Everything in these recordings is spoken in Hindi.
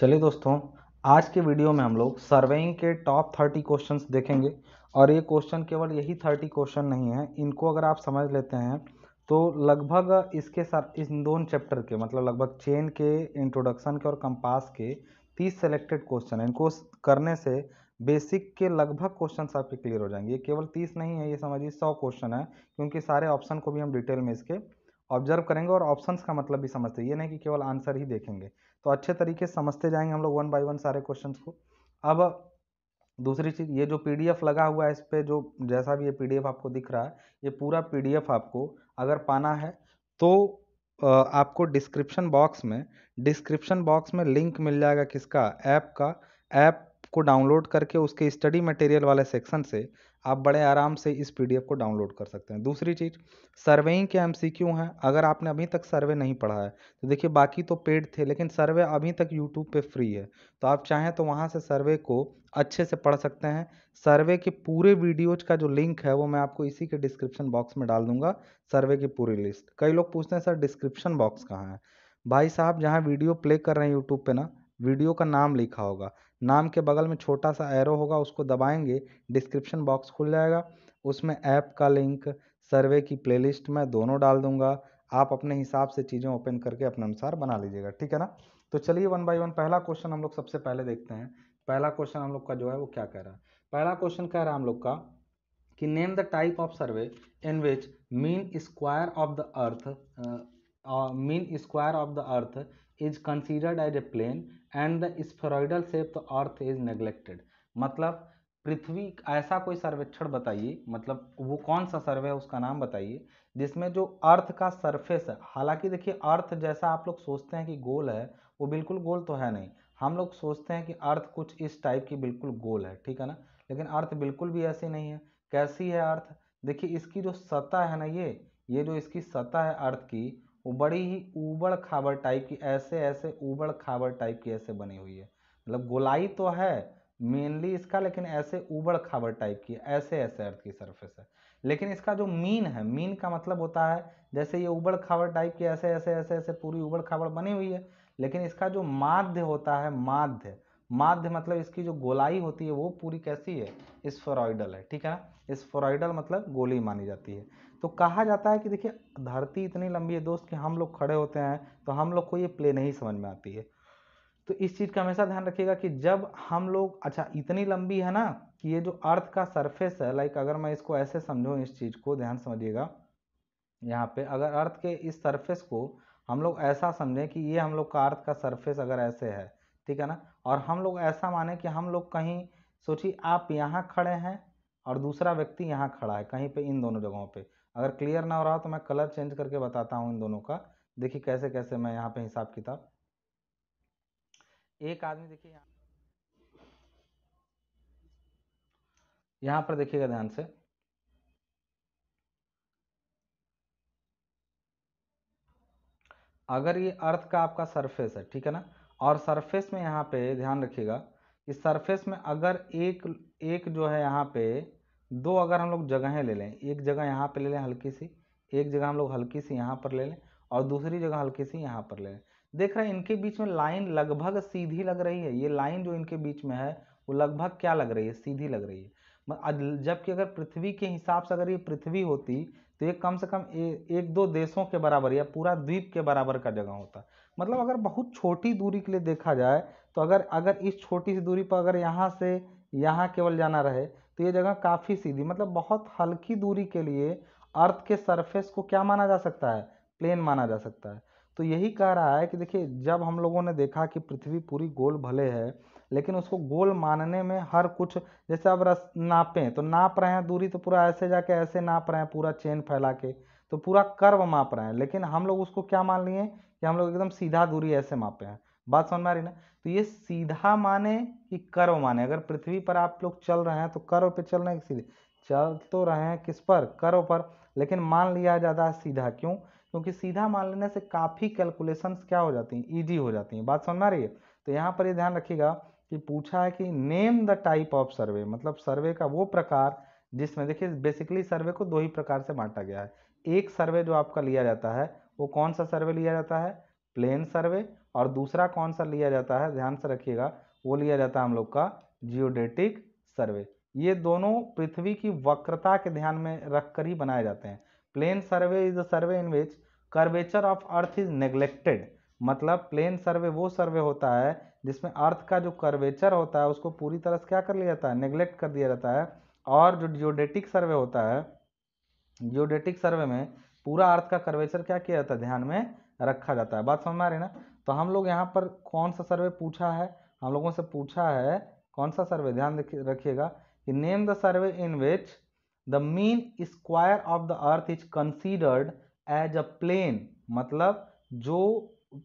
चलिए दोस्तों, आज के वीडियो में हम लोग सर्वेइंग के टॉप 30 क्वेश्चंस देखेंगे। और ये क्वेश्चन केवल यही 30 क्वेश्चन नहीं है, इनको अगर आप समझ लेते हैं तो लगभग इसके साथ इन दोनों चैप्टर के मतलब लगभग चेन के, इंट्रोडक्शन के और कंपास के 30 सेलेक्टेड क्वेश्चन है। इनको करने से बेसिक के लगभग क्वेश्चन आपके क्लियर हो जाएंगे। ये केवल 30 नहीं है, ये समझिए 100 क्वेश्चन है, क्योंकि सारे ऑप्शन को भी हम डिटेल में इसके ऑब्जर्व करेंगे और ऑप्शंस का मतलब भी समझते हैं। ये नहीं कि केवल आंसर ही देखेंगे, तो अच्छे तरीके से समझते जाएंगे हम लोग वन बाय वन सारे क्वेश्चंस को। अब दूसरी चीज़, ये जो पीडीएफ लगा हुआ है इस पे, जो जैसा भी ये पीडीएफ आपको दिख रहा है, ये पूरा पीडीएफ आपको अगर पाना है तो आपको डिस्क्रिप्शन बॉक्स में लिंक मिल जाएगा किसका, ऐप को डाउनलोड करके उसके स्टडी मटेरियल वाले सेक्शन से आप बड़े आराम से इस पीडीएफ को डाउनलोड कर सकते हैं। दूसरी चीज़, सर्वेइंग के एमसीक्यू हैं। अगर आपने अभी तक सर्वे नहीं पढ़ा है तो देखिए, बाकी तो पेड थे लेकिन सर्वे अभी तक यूट्यूब पे फ्री है, तो आप चाहें तो वहाँ से सर्वे को अच्छे से पढ़ सकते हैं। सर्वे के पूरे वीडियोज का जो लिंक है वो मैं आपको इसी के डिस्क्रिप्शन बॉक्स में डाल दूंगा, सर्वे की पूरी लिस्ट। कई लोग पूछते हैं सर डिस्क्रिप्शन बॉक्स कहाँ है। भाई साहब, जहाँ वीडियो प्ले कर रहे हैं यूट्यूब पे ना, वीडियो का नाम लिखा होगा, नाम के बगल में छोटा सा एरो होगा, उसको दबाएंगे, डिस्क्रिप्शन बॉक्स खुल जाएगा। उसमें ऐप का लिंक, सर्वे की प्लेलिस्ट मैं दोनों डाल दूंगा। आप अपने हिसाब से चीज़ें ओपन करके अपने अनुसार बना लीजिएगा, ठीक है ना। तो चलिए वन बाय वन पहला क्वेश्चन हम लोग सबसे पहले देखते हैं। पहला क्वेश्चन हम लोग का जो है वो क्या कह रहा है। पहला क्वेश्चन कह रहा है हम लोग का कि name the type of survey in which mean square of the earth is considered as a plane and the spheroidal shape the earth is neglected. मतलब पृथ्वी, ऐसा कोई सर्वेक्षण बताइए, मतलब वो कौन सा सर्वे है उसका नाम बताइए जिसमें जो अर्थ का सरफेस है, हालांकि देखिए अर्थ जैसा आप लोग सोचते हैं कि गोल है, वो बिल्कुल गोल तो है नहीं। हम लोग सोचते हैं कि अर्थ कुछ इस टाइप की बिल्कुल गोल है, ठीक है ना, लेकिन अर्थ बिल्कुल भी ऐसी नहीं है। कैसी है अर्थ, देखिए इसकी जो सतह है ना, ये जो इसकी सतह है अर्थ की, वो बड़ी ही ऊबड़ खाबड़ टाइप की, ऐसे ऐसे ऊबड़ खाबड़ टाइप की ऐसे बनी हुई है। मतलब गोलाई तो है मेनली इसका, लेकिन ऐसे ऊबड़ खाबड़ टाइप की, ऐसे ऐसे अर्थ की सरफेस है। लेकिन इसका जो मीन है, मीन का मतलब होता है जैसे ये ऊबड़ खाबड़ टाइप की ऐसे ऐसे ऐसे ऐसे पूरी ऊबड़ खाबड़ बनी हुई है, लेकिन इसका जो माध्य होता है, माध्य माध्य मतलब इसकी जो गोलाई होती है वो पूरी कैसी है, स्फेरॉइडल है, ठीक है ना। स्फेरॉइडल मतलब गोली मानी जाती है। तो कहा जाता है कि देखिए धरती इतनी लंबी है दोस्त कि हम लोग खड़े होते हैं तो हम लोग को ये प्लेन ही समझ में आती है। तो इस चीज़ का हमेशा ध्यान रखिएगा कि जब हम लोग, अच्छा इतनी लंबी है ना कि ये जो अर्थ का सरफेस है, लाइक अगर मैं इसको ऐसे समझूं, इस चीज़ को ध्यान समझिएगा, यहाँ पे अगर अर्थ के इस सरफेस को हम लोग ऐसा समझें कि ये हम लोग का अर्थ का सरफेस अगर ऐसे है, ठीक है ना, और हम लोग ऐसा माने कि हम लोग कहीं, सोचिए आप यहाँ खड़े हैं और दूसरा व्यक्ति यहाँ खड़ा है कहीं पे, इन दोनों जगहों पे। अगर क्लियर ना हो रहा हो तो मैं कलर चेंज करके बताता हूँ इन दोनों का। देखिए कैसे कैसे मैं यहाँ पे हिसाब किताब, एक आदमी देखिए यहाँ पर देखिएगा ध्यान से, अगर ये अर्थ का आपका सरफेस है, ठीक है ना, और सरफेस में यहाँ पे ध्यान रखिएगा कि सरफेस में अगर एक एक जो है यहाँ पे दो, अगर हम लोग जगहें ले लें, एक जगह यहाँ पे ले लें हल्की सी, एक जगह हम लोग हल्की सी यहाँ पर ले लें और दूसरी जगह हल्की सी यहाँ पर ले लें, देख रहे हैं इनके बीच में लाइन लगभग सीधी लग रही है। ये लाइन जो इनके बीच में है वो लगभग क्या लग रही है, सीधी लग रही है। जबकि अगर पृथ्वी के हिसाब से अगर ये पृथ्वी होती तो ये कम से कम एक दो देशों के बराबर या पूरा द्वीप के बराबर का जगह होता। मतलब अगर बहुत छोटी दूरी के लिए देखा जाए तो अगर अगर इस छोटी सी दूरी पर अगर यहाँ से यहाँ केवल जाना रहे तो ये जगह काफ़ी सीधी, मतलब बहुत हल्की दूरी के लिए अर्थ के सरफेस को क्या माना जा सकता है, प्लेन माना जा सकता है। तो यही कह रहा है कि देखिए जब हम लोगों ने देखा कि पृथ्वी पूरी गोल भले है, लेकिन उसको गोल मानने में हर कुछ, जैसे अब नापें तो नाप रहे हैं दूरी, तो पूरा ऐसे जाके ऐसे नाप रहे हैं पूरा चेन फैला के, तो पूरा कर्व माप रहे हैं, लेकिन हम लोग उसको क्या मान लिए कि हम लोग एकदम सीधा दूरी ऐसे मापे हैं। बात समझ में आ रही ना। तो ये सीधा माने कि कर्व माने, अगर पृथ्वी पर आप लोग चल रहे हैं तो कर्व पे चल रहे हैं कि सीधे, चल तो रहे हैं किस पर, कर्व पर, लेकिन मान लिया जाता है सीधा। क्यों, क्योंकि सीधा मान लेने से काफ़ी कैलकुलेशंस क्या हो जाती हैं, ईजी हो जाती हैं। बात समझ में आ रही है। तो यहाँ पर ये ध्यान रखिएगा कि पूछा है कि नेम द टाइप ऑफ सर्वे, मतलब सर्वे का वो प्रकार जिसमें, देखिए बेसिकली सर्वे को दो ही प्रकार से बांटा गया है। एक सर्वे जो आपका लिया जाता है वो कौन सा सर्वे लिया जाता है, प्लेन सर्वे, और दूसरा कौन सा लिया जाता है, ध्यान से रखिएगा, वो लिया जाता है हम लोग का जियोडेटिक सर्वे। ये दोनों पृथ्वी की वक्रता के ध्यान में रखकर ही बनाए जाते हैं। Plane survey is the survey in which curvature of earth is neglected, मतलब प्लेन सर्वे वो सर्वे होता है जिसमें अर्थ का जो कर्वेचर होता है उसको पूरी तरह से क्या कर लिया जाता है, नेग्लेक्ट कर दिया जाता है। और जो जियोडेटिक सर्वे होता है, जियोडेटिक सर्वे में पूरा अर्थ का कर्वेचर क्या किया जाता है, ध्यान में रखा जाता है। बात समझ में आ रही ना। तो हम लोग यहाँ पर कौन सा सर्वे पूछा है, हम लोगों से पूछा है कौन सा सर्वे, ध्यान रखिएगा कि name the survey in which the mean square of the earth is considered as a plane, मतलब जो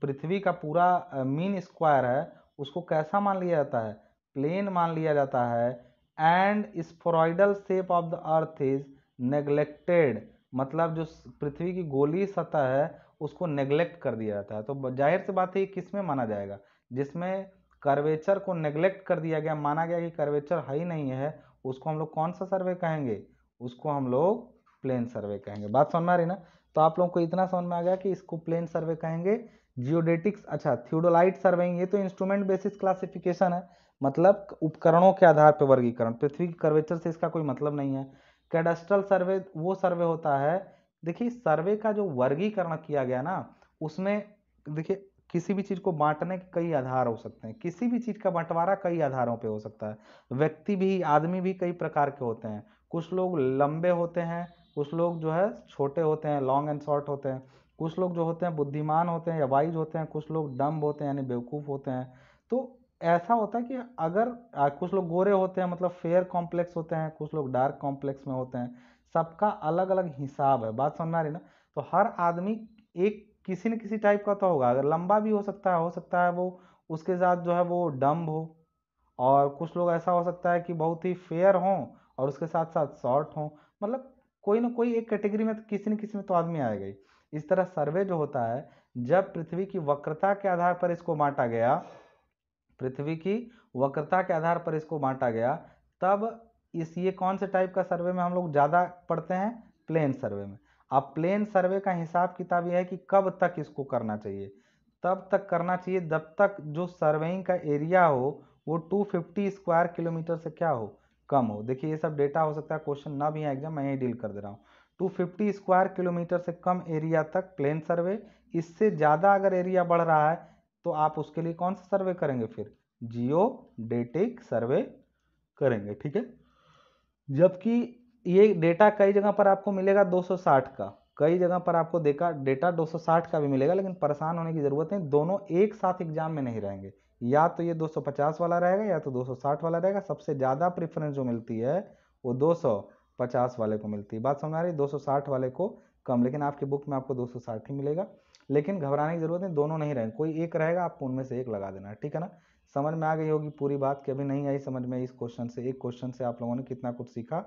पृथ्वी का पूरा मीन स्क्वायर है उसको कैसा मान लिया जाता है, प्लेन मान लिया जाता है। And spheroidal shape of the earth is neglected, मतलब जो पृथ्वी की गोलीय सतह है उसको नेग्लेक्ट कर दिया जाता है। तो जाहिर सी बात है ये किस में माना जाएगा, जिसमें कर्वेचर को नेग्लेक्ट कर दिया गया, माना गया कि कर्वेचर है ही नहीं है, उसको हम लोग कौन सा सर्वे कहेंगे, उसको हम लोग प्लेन सर्वे कहेंगे। बात समझ में आ रही ना। तो आप लोगों को इतना समझ में आ गया कि इसको प्लेन सर्वे कहेंगे। जियोडेटिक्स, अच्छा थियोडोलाइट सर्वेइंग, ये तो इंस्ट्रूमेंट बेसिस क्लासिफिकेशन है, मतलब उपकरणों के आधार पर वर्गीकरण, पृथ्वी की कर्वेचर से इसका कोई मतलब नहीं है। कैडस्ट्रल सर्वे वो सर्वे होता है, देखिए सर्वे का जो वर्गीकरण किया गया ना उसमें देखिए किसी भी चीज को बांटने के कई आधार हो सकते हैं, किसी भी चीज का बंटवारा कई आधारों पे हो सकता है। व्यक्ति भी, आदमी भी कई प्रकार के होते हैं, कुछ लोग लंबे होते हैं, कुछ लोग जो है छोटे होते हैं, लॉन्ग एंड शॉर्ट होते हैं, कुछ लोग जो होते हैं बुद्धिमान होते हैं या वाइज होते हैं, कुछ लोग डम्ब होते हैं यानी बेवकूफ होते हैं। तो ऐसा होता है कि अगर कुछ लोग गोरे होते हैं मतलब फेयर कॉम्प्लेक्स होते हैं, कुछ लोग डार्क कॉम्प्लेक्स में होते हैं, सबका अलग अलग हिसाब है। बात समझ में आ रही ना। तो हर आदमी एक किसी न किसी टाइप का तो होगा, अगर लंबा भी हो सकता है वो उसके साथ जो है वो डम्ब हो, और कुछ लोग ऐसा हो सकता है कि बहुत ही फेयर हों और उसके साथ साथ शॉर्ट हों, मतलब कोई ना कोई एक कैटेगरी में तो किसी न किसी में तो आदमी आएगा ही। इस तरह सर्वे जो होता है, जब पृथ्वी की वक्रता के आधार पर इसको बांटा गया, पृथ्वी की वक्रता के आधार पर इसको बांटा गया, तब ये कौन से टाइप का सर्वे में हम लोग ज़्यादा पढ़ते हैं, प्लेन सर्वे में। अब प्लेन सर्वे का हिसाब किताब यह है कि कब तक इसको करना चाहिए, तब तक करना चाहिए जब तक जो सर्वेइंग का एरिया हो वो 250 स्क्वायर किलोमीटर से क्या हो, कम हो। देखिए ये सब डेटा हो सकता है क्वेश्चन ना भी आए एग्जाम, मैं यही डील कर दे रहा हूँ। 250 स्क्वायर किलोमीटर से कम एरिया तक प्लेन सर्वे, इससे ज़्यादा अगर एरिया बढ़ रहा है तो आप उसके लिए कौन सा सर्वे करेंगे, फिर जियोडेटिक सर्वे करेंगे, ठीक है। जबकि ये डेटा कई जगह पर आपको मिलेगा 260 का, कई जगह पर आपको देखा डेटा 260 का भी मिलेगा, लेकिन परेशान होने की जरूरत नहीं, दोनों एक साथ एग्जाम में नहीं रहेंगे, या तो ये 250 वाला रहेगा या तो 260 वाला रहेगा। सबसे ज़्यादा प्रेफरेंस जो मिलती है वो 250 वाले को मिलती है। बात समझ आ रही है, 260 वाले को कम, लेकिन आपकी बुक में आपको 260 ही मिलेगा। लेकिन घबराने की जरूरत नहीं, दोनों नहीं रहेंगे, कोई एक रहेगा, आपको उनमें से एक लगा देना है, ठीक है ना। समझ में आ गई होगी पूरी बात, कि अभी नहीं आई समझ में इस क्वेश्चन से, एक क्वेश्चन से आप लोगों ने कितना कुछ सीखा,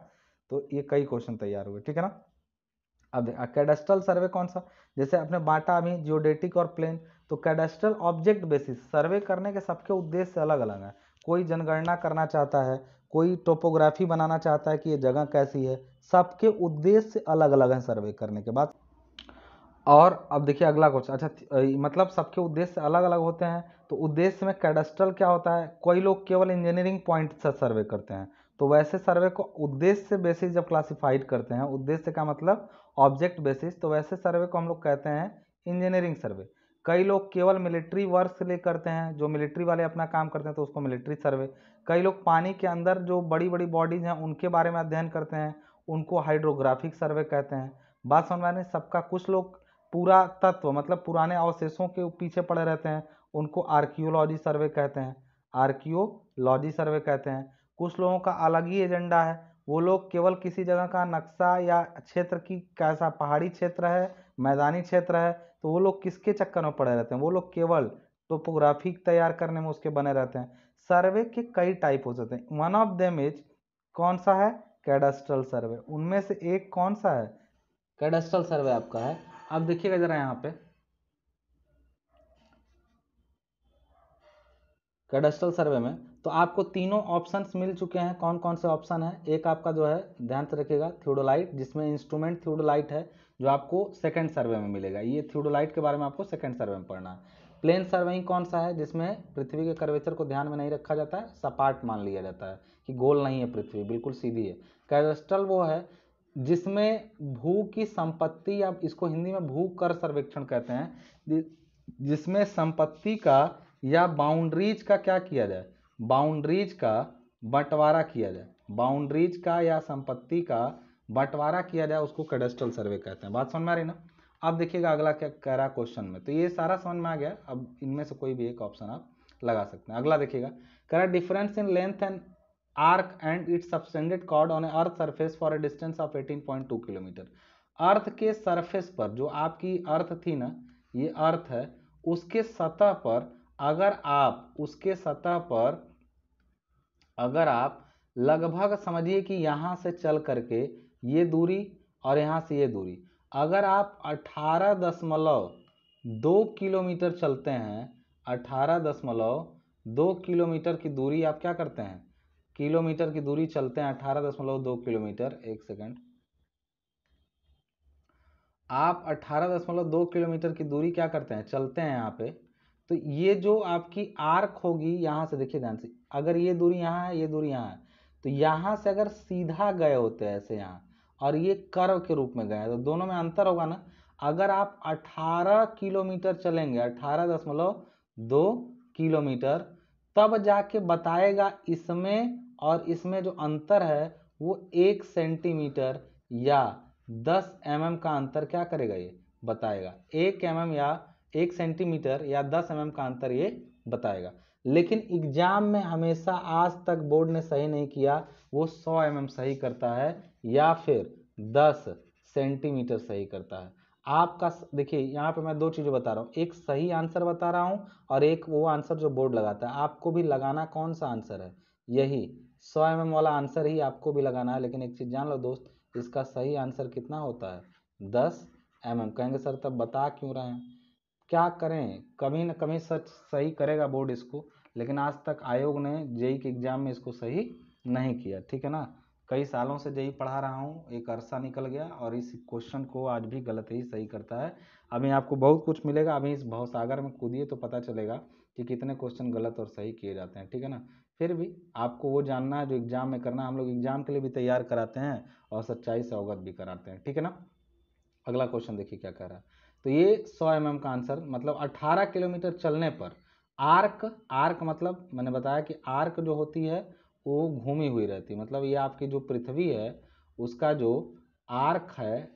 तो ये कई क्वेश्चन तैयार हुए, ठीक है ना। अब कैडेस्ट्रल सर्वे कौन सा, जैसे आपने बांटा अभी जियोडेटिक और प्लेन, तो कैडेस्ट्रल ऑब्जेक्ट बेसिस सर्वे करने के सबके उद्देश्य अलग अलग हैं। कोई जनगणना करना चाहता है, कोई टोपोग्राफी बनाना चाहता है कि ये जगह कैसी है, सबके उद्देश्य अलग अलग हैं सर्वे करने के बाद। और अब देखिए अगला क्वेश्चन, अच्छा मतलब सबके उद्देश्य अलग अलग होते हैं, तो उद्देश्य में कैडेस्ट्रल क्या होता है, कोई लोग केवल इंजीनियरिंग पॉइंट से सर्वे करते हैं, तो वैसे सर्वे को उद्देश्य बेसिस जब क्लासिफाइड करते हैं, उद्देश्य का मतलब ऑब्जेक्ट बेसिस, तो वैसे सर्वे को हम लोग कहते हैं इंजीनियरिंग सर्वे। कई लोग केवल मिलिट्री वर्क से ले करते हैं, जो मिलिट्री वाले अपना काम करते हैं तो उसको मिलिट्री सर्वे। कई लोग पानी के अंदर जो बड़ी बड़ी बॉडीज हैं उनके बारे में अध्ययन करते हैं, उनको हाइड्रोग्राफिक सर्वे कहते हैं। बात समझ में आने सबका, कुछ लोग पूरा तत्व मतलब पुराने अवशेषों के पीछे पड़े रहते हैं, उनको आर्कियोलॉजी सर्वे कहते हैं, आर्कियोलॉजी सर्वे कहते हैं। कुछ लोगों का अलग ही एजेंडा है, वो लोग केवल किसी जगह का नक्शा या क्षेत्र की कैसा पहाड़ी क्षेत्र है, मैदानी क्षेत्र है, तो वो लोग किसके चक्कर में पड़े रहते हैं, वो लोग केवल टोपोग्राफी तैयार करने में उसके बने रहते हैं। सर्वे के कई टाइप हो सकते हैं, वन ऑफ देम इज कौन सा है, कैडेस्ट्रल सर्वे, उनमें से एक कौन सा है, कैडेस्ट्रल सर्वे आपका है। अब देखिएगा जरा यहाँ पे कैडेस्ट्रल सर्वे में, तो आपको तीनों ऑप्शंस मिल चुके हैं। कौन कौन से ऑप्शन है, एक आपका जो है ध्यान से रखिएगा थियोडोलाइट, जिसमें इंस्ट्रूमेंट थियोडोलाइट है, जो आपको सेकंड सर्वे में मिलेगा, ये थियोडोलाइट के बारे में आपको सेकंड सर्वे में पढ़ना है। प्लेन सर्वेइंग कौन सा है जिसमें पृथ्वी के कर्वेचर को ध्यान में नहीं रखा जाता है, सपाट मान लिया जाता है कि गोल नहीं है पृथ्वी, बिल्कुल सीधी है। कैडेस्ट्रल वो है जिसमें भू की संपत्ति, या इसको हिंदी में भू कर सर्वेक्षण कहते हैं, जिसमें संपत्ति का या बाउंड्रीज का क्या किया जाए, बाउंड्रीज का बंटवारा किया जाए, बाउंड्रीज का या संपत्ति का बंटवारा किया जाए, उसको कैडेस्ट्रल सर्वे कहते हैं। बात समझ में आ रही ना। अब देखिएगा अगला क्या कह रहा है क्वेश्चन में, तो ये सारा समझ में आ गया। अब इनमें से कोई भी एक ऑप्शन आप लगा सकते हैं। अगला देखिएगा, कह रहा है difference in length and arc and its subtended chord on earth surface for a distance of 18.2 kilometre. Earth के सरफेस पर, जो आपकी अर्थ थी ना, ये अर्थ है, उसके सतह पर अगर आप उसके सतह पर अगर आप लगभग समझिए कि यहाँ से चल करके ये दूरी और यहाँ से ये दूरी, अगर आप 18.2 किलोमीटर चलते हैं, 18.2 किलोमीटर की दूरी आप क्या करते हैं, किलोमीटर की दूरी चलते हैं 18.2 किलोमीटर, एक सेकंड, आप 18.2 किलोमीटर की दूरी क्या करते हैं, चलते हैं यहाँ पे, तो ये जो आपकी आर्क होगी, यहाँ से देखिए ध्यान से, अगर ये दूरी यहाँ है, ये दूरी यहाँ है, तो यहाँ से अगर सीधा गए होते हैं ऐसे यहाँ, और ये कर्व के रूप में गए, तो दोनों में अंतर होगा ना। अगर आप 18 किलोमीटर चलेंगे, 18.2 किलोमीटर, तब जाके बताएगा इसमें और इसमें जो अंतर है वो 1 सेंटीमीटर या 10 mm का अंतर क्या करेगा, ये बताएगा। 1 mm या 1 सेंटीमीटर या 10 mm का अंतर ये बताएगा। लेकिन एग्जाम में हमेशा आज तक बोर्ड ने सही नहीं किया, वो 100 mm सही करता है या फिर 10 सेंटीमीटर सही करता है। आपका देखिए यहाँ पे मैं दो चीज़ें बता रहा हूँ, एक सही आंसर बता रहा हूँ और एक वो आंसर जो बोर्ड लगाता है। आपको भी लगाना कौन सा आंसर है, यही 100 mm वाला आंसर ही आपको भी लगाना है। लेकिन एक चीज़ जान लो दोस्त, इसका सही आंसर कितना होता है, 10 mm। कहेंगे सर तब बता क्यों रहे हैं, क्या करें, कभी न कभी सच सही करेगा बोर्ड इसको, लेकिन आज तक आयोग ने जेई के एग्जाम में इसको सही नहीं किया, ठीक है ना। कई सालों से जेई पढ़ा रहा हूँ, एक अरसा निकल गया और इस क्वेश्चन को आज भी गलत ही सही करता है। अभी आपको बहुत कुछ मिलेगा, अभी इस भवसागर में कूदिए तो पता चलेगा कि कितने क्वेश्चन गलत और सही किए जाते हैं, ठीक है ना। फिर भी आपको वो जानना है जो एग्जाम में करना है, हम लोग एग्जाम के लिए भी तैयार कराते हैं और सच्चाई से अवगत भी कराते हैं, ठीक है ना। अगला क्वेश्चन देखिए क्या कह रहा है, तो ये 100 mm का आंसर, मतलब 18 किलोमीटर चलने पर आर्क, आर्क मतलब मैंने बताया कि आर्क जो होती है वो घूमी हुई रहती है, मतलब ये आपकी जो पृथ्वी है उसका जो आर्क है,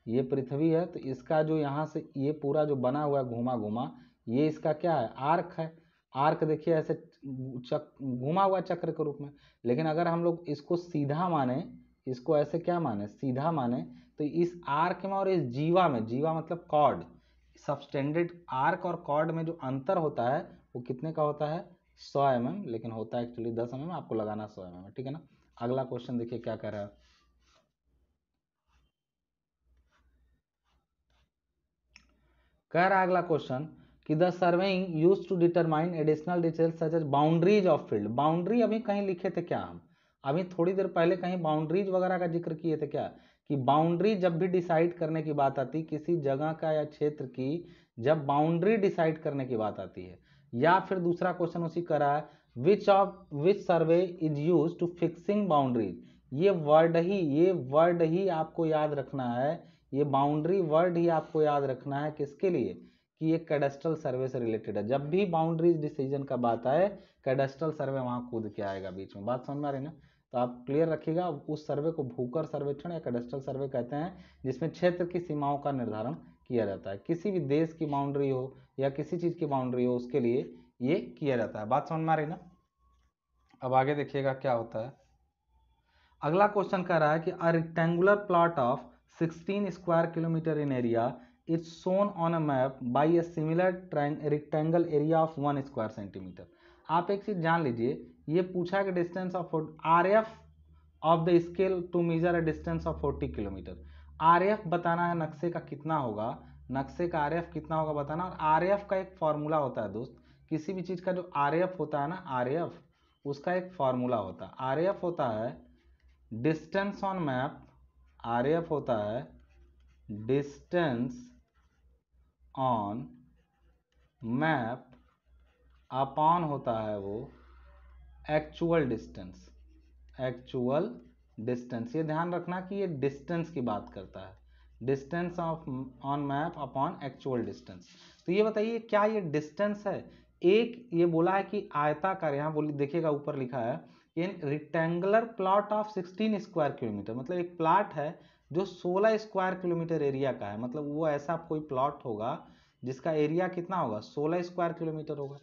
ये पृथ्वी है, तो इसका जो यहाँ से ये पूरा जो बना हुआ है घुमा घुमा, ये इसका क्या है, आर्क है। आर्क देखिए ऐसे घुमा हुआ चक्र के रूप में। लेकिन अगर हम लोग इसको सीधा माने, इसको ऐसे क्या माने, सीधा माने, तो इस आर्क में और इस जीवा में, जीवा मतलब कॉर्ड, सबस्टेंडेड आर्क और कॉर्ड में जो अंतर होता है वो कितने का होता है, 100 mm, लेकिन होता है एक्चुअली 10 mm, आपको लगाना 100 mm, ठीक है ना। अगला क्वेश्चन देखिए क्या कह रहा है, कह रहा है अगला क्वेश्चन कि the surveying use to determine additional details such as boundaries of field. Boundary अभी कहीं लिखे थे क्या, हम अभी थोड़ी देर पहले कहीं बाउंड्रीज वगैरह का जिक्र किए थे क्या, कि बाउंड्री जब भी डिसाइड करने की बात आती किसी जगह का या क्षेत्र की, जब बाउंड्री डिसाइड करने की बात आती है, या फिर दूसरा क्वेश्चन उसी का रहा है, which survey is use to fixing boundaries. ये वर्ड ही आपको याद रखना है, ये बाउंड्री वर्ड ही आपको याद रखना है, किसके लिए, कि ये कैडेस्ट्रल सर्वे से रिलेटेड है। जब भी बाउंड्रीज डिसीजन का बात आए, कैडेस्ट्रल सर्वे वहां कूद के आएगा बीच में। बात समझ में आ रही ना। तो आप क्लियर रखिएगा, उस सर्वे को भूकर सर्वेक्षण या कैडेस्ट्रल सर्वे कहते हैं, जिसमें क्षेत्र की सीमाओं का निर्धारण किया जाता है। किसी भी देश की बाउंड्री हो या किसी चीज की बाउंड्री हो, उसके लिए ये किया जाता है। बात समझ में आ रही ना। अब आगे देखिएगा क्या होता है। अगला क्वेश्चन कह रहा है कि a rectangular plot of 16 square kilometre in area is shown on a map by a similar rectangle area of 1 square centimetre. आप एक चीज जान लीजिए, ये पूछा है कि distance of R F of the scale to measure a distance of 40 kilometre. R F बताना है नक्शे का कितना होगा, नक्शे का आर एफ कितना होगा बताना। और आर एफ का एक फॉर्मूला होता है दोस्त, किसी भी चीज का जो आर एफ होता है ना, आर एफ, उसका एक फॉर्मूला होता है। आर एफ होता है distance on map, R F होता है डिस्टेंस ऑन मैप अपॉन होता है वो एक्चुअल डिस्टेंस। एक्चुअल डिस्टेंस, ये ध्यान रखना कि ये डिस्टेंस की बात करता है, distance of on map upon actual distance. तो ये बताइए क्या ये डिस्टेंस है? एक ये बोला है कि आयताकार, यहाँ बोली देखिएगा ऊपर लिखा है कि rectangular plot of 16 square kilometre, मतलब एक प्लॉट है जो 16 स्क्वायर किलोमीटर एरिया का है। मतलब वो ऐसा कोई प्लॉट होगा जिसका एरिया कितना होगा, 16 स्क्वायर किलोमीटर होगा।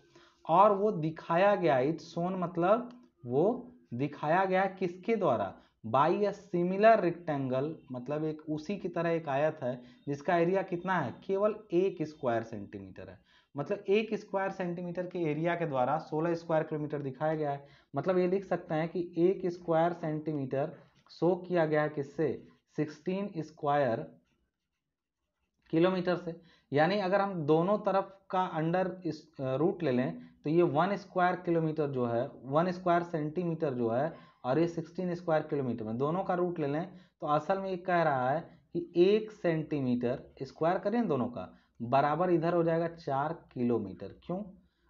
और वो दिखाया गया, इट्स शोन मतलब वो दिखाया गया किसके द्वारा, बाई अ सिमिलर रेक्टेंगल, मतलब एक उसी की तरह एक आयत है जिसका एरिया कितना है, केवल 1 स्क्वायर सेंटीमीटर है। मतलब 1 स्क्वायर सेंटीमीटर के एरिया के द्वारा 16 स्क्वायर किलोमीटर दिखाया गया है। मतलब ये लिख सकते हैं कि 1 स्क्वायर सेंटीमीटर शो किया गया है किससे, 16 स्क्वायर किलोमीटर से। यानी अगर हम दोनों तरफ का अंडर रूट ले लें तो ये 1 स्क्वायर किलोमीटर जो है, 1 स्क्वायर सेंटीमीटर जो है, और ये 16 स्क्वायर किलोमीटर में दोनों का रूट ले लें तो असल में ये कह रहा है कि 1 सेंटीमीटर स्क्वायर करें दोनों का बराबर इधर हो जाएगा 4 किलोमीटर। क्यों?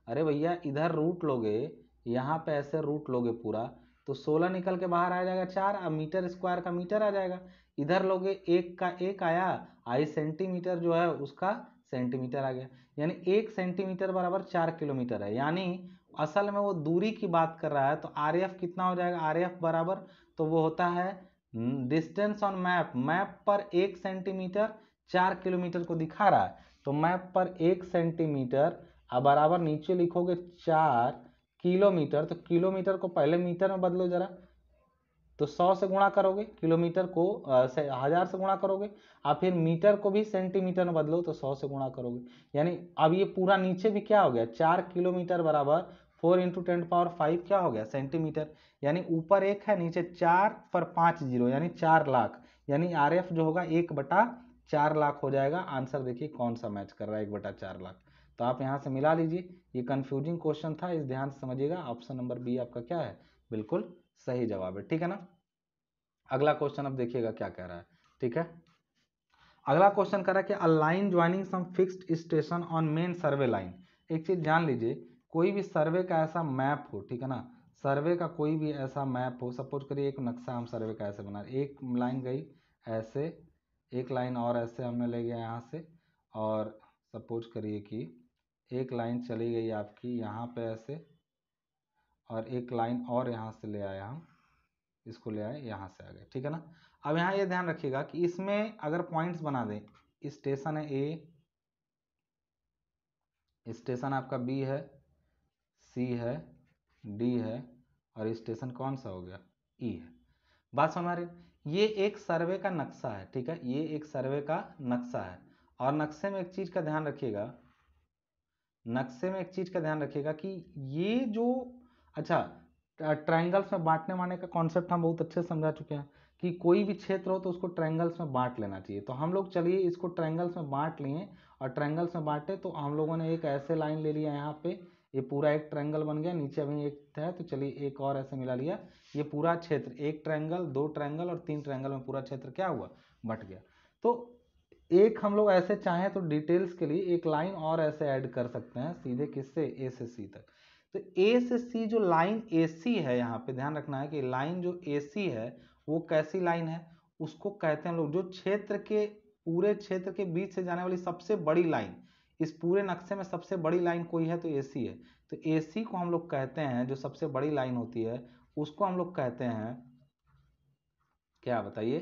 अरे भैया इधर रूट लोगे, यहाँ पे ऐसे रूट लोगे पूरा, तो 16 निकल के बाहर आ जाएगा 4, अब मीटर स्क्वायर का मीटर आ जाएगा। इधर लोगे एक का एक आया, आई सेंटीमीटर जो है उसका सेंटीमीटर आ गया, यानी 1 सेंटीमीटर बराबर 4 किलोमीटर है। यानी असल में वो दूरी की बात कर रहा है। तो आर एफ कितना हो जाएगा, आर एफ बराबर तो वो होता है डिस्टेंस ऑन मैप, मैप पर 1 सेंटीमीटर 4 किलोमीटर को दिखा रहा है, तो मैप पर 1 सेंटीमीटर अब बराबर नीचे लिखोगे 4 किलोमीटर, तो किलोमीटर को पहले मीटर में बदलो जरा, तो 100 से गुणा करोगे, किलोमीटर को 1000 से गुणा करोगे, आप फिर मीटर को भी सेंटीमीटर में बदलो तो 100 से गुणा करोगे। यानी अब ये पूरा नीचे भी क्या हो गया, 4 किलोमीटर बराबर 4 × 10⁵ क्या हो गया, सेंटीमीटर। यानी ऊपर 1 है, नीचे 4 पर 5 जीरो, यानी 4 लाख। यानी आर एफ जो होगा 1/4 लाख हो जाएगा। आंसर देखिए कौन सा मैच कर रहा है 1/4 लाख। तो आप यहाँ से मिला लीजिए। ये कंफ्यूजिंग क्वेश्चन था, इस ध्यान से समझिएगा। ऑप्शन नंबर बी आपका क्या है, बिल्कुल सही जवाब है। ठीक है ना। अगला क्वेश्चन अब देखिएगा क्या कह रहा है। ठीक है, अगला क्वेश्चन कह रहा है कि a line joining some fixed station on main survey line. एक चीज जान लीजिए, कोई भी सर्वे का ऐसा मैप हो, ठीक है ना, सर्वे का कोई भी ऐसा मैप हो, सपोज करिए एक नक्शा हम सर्वे का ऐसे बना, एक लाइन गई ऐसे, एक लाइन और ऐसे हमने ले गया यहाँ से, और सपोज करिए कि एक लाइन चली गई आपकी यहाँ पे ऐसे, और एक लाइन और यहाँ से ले आया हम, इसको ले आए यहाँ से आ गए। ठीक है ना। अब यहाँ ये ध्यान रखिएगा कि इसमें अगर पॉइंट्स बना दें, स्टेशन है ए, स्टेशन आपका बी है, सी है, डी है, और स्टेशन कौन सा हो गया, ई है। बात समझ रहे, ये एक सर्वे का नक्शा है। ठीक है, ये एक सर्वे का नक्शा है, और नक्शे में एक चीज का ध्यान रखिएगा, नक्शे में एक चीज का ध्यान रखिएगा कि ये जो, अच्छा, ट्रायंगल्स में बांटने वाने का कॉन्सेप्ट हम बहुत अच्छे से समझा चुके हैं कि कोई भी क्षेत्र हो तो उसको ट्रायंगल्स में बांट लेना चाहिए। तो हम लोग चलिए इसको ट्रायंगल्स में बांट लिए, और ट्रायंगल्स में बांटे तो हम लोगों ने एक ऐसे लाइन ले लिया यहाँ पे, ये पूरा एक ट्रायंगल बन गया, नीचे अभी एक है तो चलिए एक और ऐसे मिला लिया, ये पूरा क्षेत्र एक ट्रायंगल, 2 ट्रायंगल और 3 ट्रायंगल में पूरा क्षेत्र क्या हुआ, बट गया। तो एक हम लोग ऐसे चाहें तो डिटेल्स के लिए एक लाइन और ऐसे ऐड कर सकते हैं सीधे, किससे, ए से सी तक। तो ए से सी जो लाइन ए सी है, यहाँ पे ध्यान रखना है कि लाइन जो ए सी है वो कैसी लाइन है, उसको कहते हैं लोग, जो क्षेत्र के, पूरे क्षेत्र के बीच से जाने वाली सबसे बड़ी लाइन, इस पूरे नक्शे में सबसे बड़ी लाइन कोई है तो ए सी है। तो ए सी को हम लोग कहते हैं, जो सबसे बड़ी लाइन होती है उसको हम लोग कहते हैं क्या, बताइए,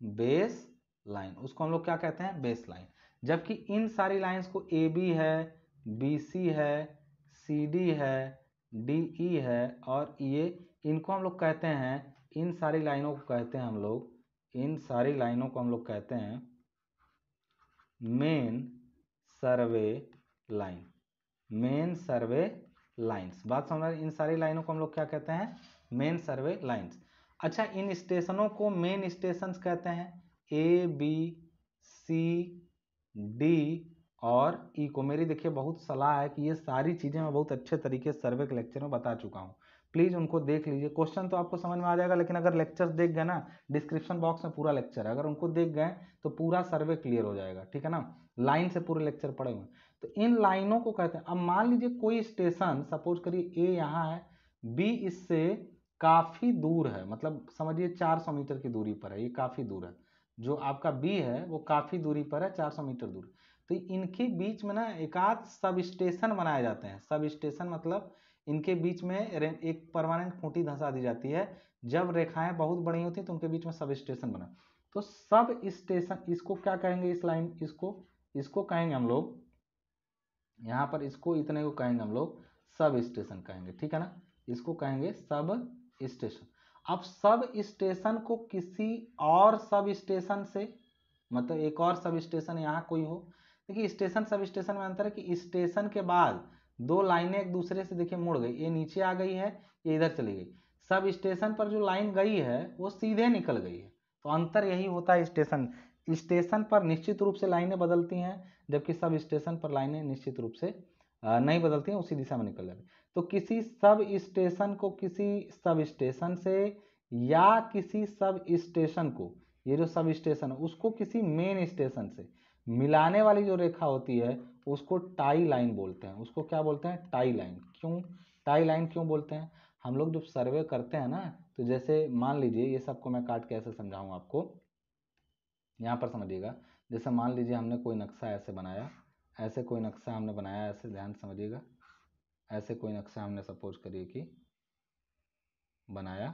बेस लाइन। उसको हम लोग क्या कहते हैं, बेस लाइन। जबकि इन सारी लाइंस को ए बी है, बी सी है, सी डी है, डी ई है, और ये, इनको हम लोग कहते हैं, इन सारी लाइनों को कहते हैं हम लोग, इन सारी लाइनों को हम लोग कहते हैं मेन सर्वे लाइन, मेन सर्वे लाइंस। बात समझ रहे, इन सारी लाइनों को हम लोग क्या कहते हैं, मेन सर्वे लाइंस। अच्छा, इन स्टेशनों को मेन स्टेशंस कहते हैं, ए बी सी डी और ई को। मेरी देखिए बहुत सलाह है कि ये सारी चीज़ें मैं बहुत अच्छे तरीके से सर्वे के लेक्चर में बता चुका हूँ, प्लीज़ उनको देख लीजिए। क्वेश्चन तो आपको समझ में आ जाएगा, लेकिन अगर लेक्चर्स देख गए ना, डिस्क्रिप्शन बॉक्स में पूरा लेक्चर है, अगर उनको देख गए तो पूरा सर्वे क्लियर हो जाएगा। ठीक है ना, लाइन से पूरे लेक्चर पढ़े हुए। तो इन लाइनों को कहते हैं। अब मान लीजिए कोई स्टेशन, सपोज करिए ए यहाँ है, बी इससे काफी दूर है, मतलब समझिए 400 मीटर की दूरी पर है, ये काफी दूर है। जो आपका बी है वो काफी दूरी पर है, 400 मीटर दूर। तो इनके बीच में ना एकाध सब स्टेशन बनाए जाते हैं। सब स्टेशन मतलब इनके बीच में एक परमानेंट खूंटी धंसा दी जाती है। जब रेखाएं बहुत बड़ी होती हैं तो उनके बीच में सब स्टेशन बना। तो सब स्टेशन, इसको क्या कहेंगे, इस लाइन, इसको कहेंगे हम लोग, यहाँ पर इसको इतने को कहेंगे हम लोग सब स्टेशन कहेंगे, ठीक है ना, इसको कहेंगे सब स्टेशन। अब सब स्टेशन को किसी और सब स्टेशन से, मतलब एक और सब स्टेशन यहाँ कोई हो, देखिए स्टेशन सब स्टेशन में अंतर है कि स्टेशन के बाद दो लाइनें एक दूसरे से देखिए मुड़ गई, ये नीचे आ गई है, ये इधर चली गई। सब स्टेशन पर जो लाइन गई है वो सीधे निकल गई है। तो अंतर यही होता है, स्टेशन पर निश्चित रूप से लाइनें बदलती हैं, जबकि सब स्टेशन पर लाइनें निश्चित रूप से नहीं बदलती हैं, उसी दिशा में निकल जाती। तो किसी सब स्टेशन को किसी सब स्टेशन से या किसी सब स्टेशन को, ये जो सब स्टेशन है उसको किसी मेन स्टेशन से मिलाने वाली जो रेखा होती है उसको टाई लाइन बोलते हैं। उसको क्या बोलते हैं, टाई लाइन। क्यों टाई लाइन क्यों बोलते हैं, हम लोग जब सर्वे करते हैं ना, तो जैसे मान लीजिए, ये सबको मैं काट के ऐसे समझाऊं आपको, यहाँ पर समझिएगा। जैसे मान लीजिए हमने कोई नक्शा ऐसे बनाया, ऐसे कोई नक्शा हमने बनाया, ऐसे ध्यान समझिएगा, ऐसे कोई नक्शा हमने सपोज करिए कि बनाया।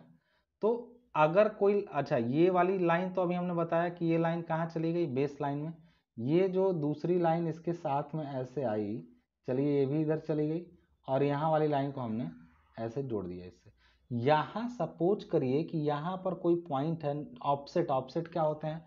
तो अगर कोई, अच्छा ये वाली लाइन तो अभी हमने बताया कि ये लाइन कहाँ चली गई, बेस लाइन में। ये जो दूसरी लाइन इसके साथ में ऐसे आई, चलिए ये भी इधर चली गई, और यहाँ वाली लाइन को हमने ऐसे जोड़ दिया इससे। यहाँ सपोज करिए कि यहाँ पर कोई पॉइंट है, ऑफसेट। ऑफसेट क्या होते हैं,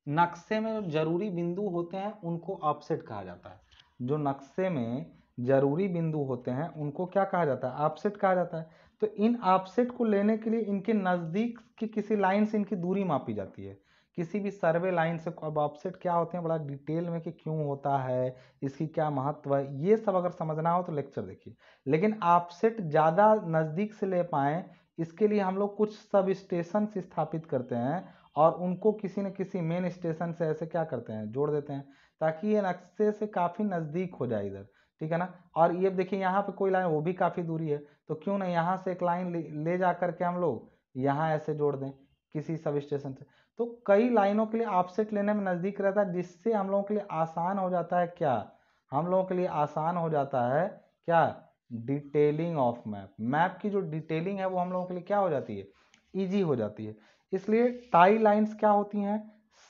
नक्शे में जो जरूरी बिंदु होते हैं उनको ऑफसेट कहा जाता है। जो नक्शे में जरूरी बिंदु होते हैं उनको क्या कहा जाता है, ऑफसेट कहा जाता है। तो इन ऑफसेट को लेने के लिए इनके नजदीक की किसी लाइन से इनकी दूरी मापी जाती है, किसी भी सर्वे लाइन से। अब ऑफसेट क्या होते हैं बड़ा डिटेल में कि क्यों होता है, इसकी क्या महत्व है, ये सब अगर समझना हो तो लेक्चर देखिए। लेकिन ऑफसेट ज्यादा नजदीक से ले पाए, इसके लिए हम लोग कुछ सब स्टेशन स्थापित करते हैं और उनको किसी न किसी मेन स्टेशन से ऐसे क्या करते हैं, जोड़ देते हैं, ताकि ये नक्शे से काफी नजदीक हो जाए इधर, ठीक है ना। और ये देखिए यहाँ पे कोई लाइन, वो भी काफी दूरी है, तो क्यों ना यहाँ से एक लाइन ले जा करके हम लोग यहाँ ऐसे जोड़ दें किसी सब स्टेशन से। तो कई लाइनों के लिए ऑफसेट लेने में नजदीक रहता है, जिससे हम लोगों के लिए आसान हो जाता है क्या, हम लोगों के लिए आसान हो जाता है क्या, डिटेलिंग ऑफ मैप। मैप की जो डिटेलिंग है वो हम लोगों के लिए क्या हो जाती है, ईजी हो जाती है। इसलिए टाई लाइंस क्या होती हैं,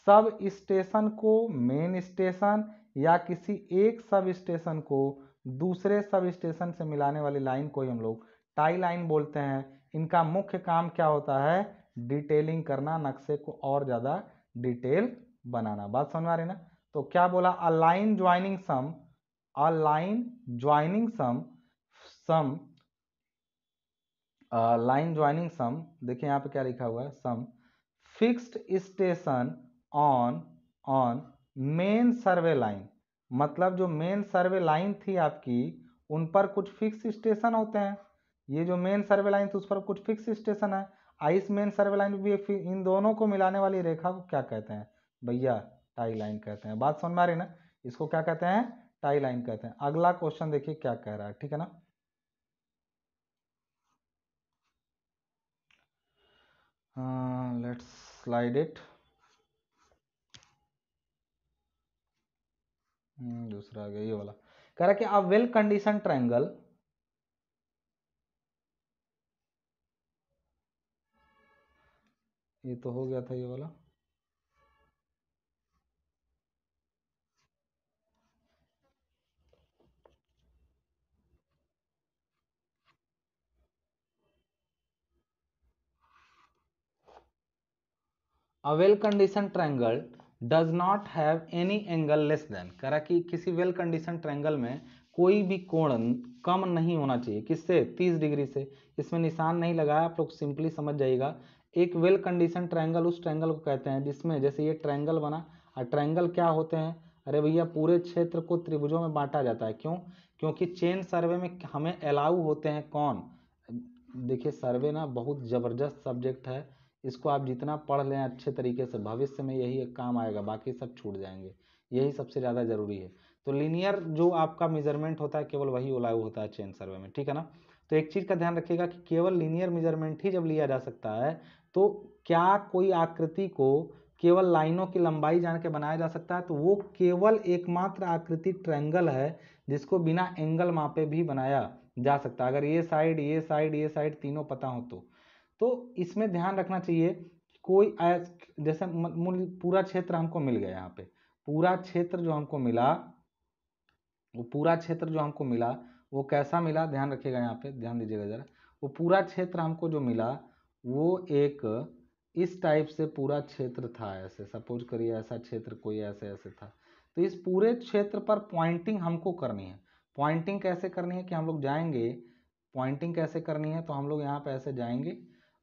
सब स्टेशन को मेन स्टेशन या किसी एक सब स्टेशन को दूसरे सब स्टेशन से मिलाने वाली लाइन को ही हम लोग टाई लाइन बोलते हैं। इनका मुख्य काम क्या होता है, डिटेलिंग करना, नक्शे को और ज्यादा डिटेल बनाना। बात समझ में आ रही ना। तो क्या बोला, a line joining some, a line joining some line joining some, देखिए यहाँ पे क्या लिखा हुआ है, some fixed station on on main survey line. मतलब जो मेन सर्वे लाइन थी आपकी, उन पर कुछ फिक्स स्टेशन होते हैं। ये जो मेन सर्वे लाइन थी उस पर कुछ फिक्स स्टेशन है। इस मेन सर्वे लाइन भी इन दोनों को मिलाने वाली रेखा को क्या कहते हैं भैया, टाई लाइन कहते हैं। बात समझ में आ रही ना, इसको क्या कहते हैं, टाई लाइन कहते हैं। अगला क्वेश्चन देखिए क्या कह रहा है, ठीक है ना। Let's slide it. दूसरा आ गया ये वाला, कह रहा है कि अ वेल कंडीशन ट्रायंगल, ये तो हो गया था ये वाला। A well condition triangle does not have any angle less than, कह रहा कि किसी वेल कंडीशन ट्रायंगल में कोई भी कोण कम नहीं होना चाहिए, किससे, 30 डिग्री से। इसमें निशान नहीं लगाया, आप लोग सिंपली समझ जाइएगा। एक वेल कंडीशन ट्रायंगल उस ट्रायंगल को कहते हैं जिसमें, जैसे ये ट्रायंगल बना, और ट्रायंगल क्या होते हैं, अरे भैया पूरे क्षेत्र को त्रिभुजों में बांटा जाता है। क्यों, क्योंकि चेन सर्वे में हमें अलाउ होते हैं कौन, देखिए सर्वे ना बहुत जबरदस्त सब्जेक्ट है, इसको आप जितना पढ़ लें अच्छे तरीके से, भविष्य में यही एक काम आएगा, बाकी सब छूट जाएंगे, यही सबसे ज़्यादा ज़रूरी है। तो लीनियर जो आपका मेजरमेंट होता है केवल वही अलाउ होता है चेन सर्वे में, ठीक है ना। तो एक चीज़ का ध्यान रखिएगा कि केवल लीनियर मेजरमेंट ही जब लिया जा सकता है तो क्या कोई आकृति को केवल लाइनों की लंबाई जान के बनाया जा सकता है, तो वो केवल एकमात्र आकृति ट्रायंगल है जिसको बिना एंगल मापे भी बनाया जा सकता है, अगर ये साइड ये साइड ये साइड तीनों पता हो तो इसमें ध्यान रखना चाहिए कोई जैसे पूरा क्षेत्र हमको मिल गया, यहाँ पे पूरा क्षेत्र जो हमको मिला वो कैसा मिला, ध्यान रखिएगा, यहाँ पे ध्यान दीजिएगा जरा। वो पूरा क्षेत्र हमको जो मिला वो एक इस टाइप से पूरा क्षेत्र था, ऐसे सपोज करिए ऐसा क्षेत्र कोई ऐसे ऐसे था। तो इस पूरे क्षेत्र पर पॉइंटिंग हमको करनी है। पॉइंटिंग कैसे करनी है कि हम लोग जाएंगे, पॉइंटिंग कैसे करनी है तो हम लोग यहाँ पे ऐसे जाएंगे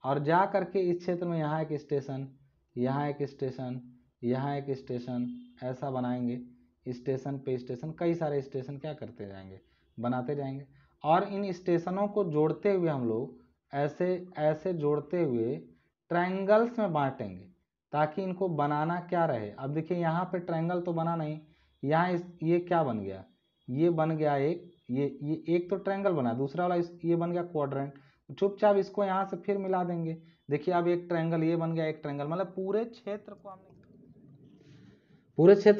और जा करके इस क्षेत्र में यहाँ एक स्टेशन, यहाँ एक स्टेशन, यहाँ एक स्टेशन ऐसा बनाएंगे। स्टेशन पे स्टेशन, कई सारे स्टेशन क्या करते जाएंगे, बनाते जाएंगे। और इन स्टेशनों को जोड़ते हुए हम लोग ऐसे ऐसे जोड़ते हुए ट्रायंगल्स में बांटेंगे ताकि इनको बनाना क्या रहे। अब देखिए यहाँ पे ट्रायंगल तो बना नहीं, यहाँ ये क्या बन गया, ये बन गया एक, ये एक तो ट्रायंगल बना, दूसरा वाला ये बन गया क्वाड्रेंट। चुपचाप इसको यहाँ से फिर मिला देंगे। देखिए अब एक ट्रायंगल ये बन गया, एक ट्रायंगल, मतलब पूरे क्षेत्र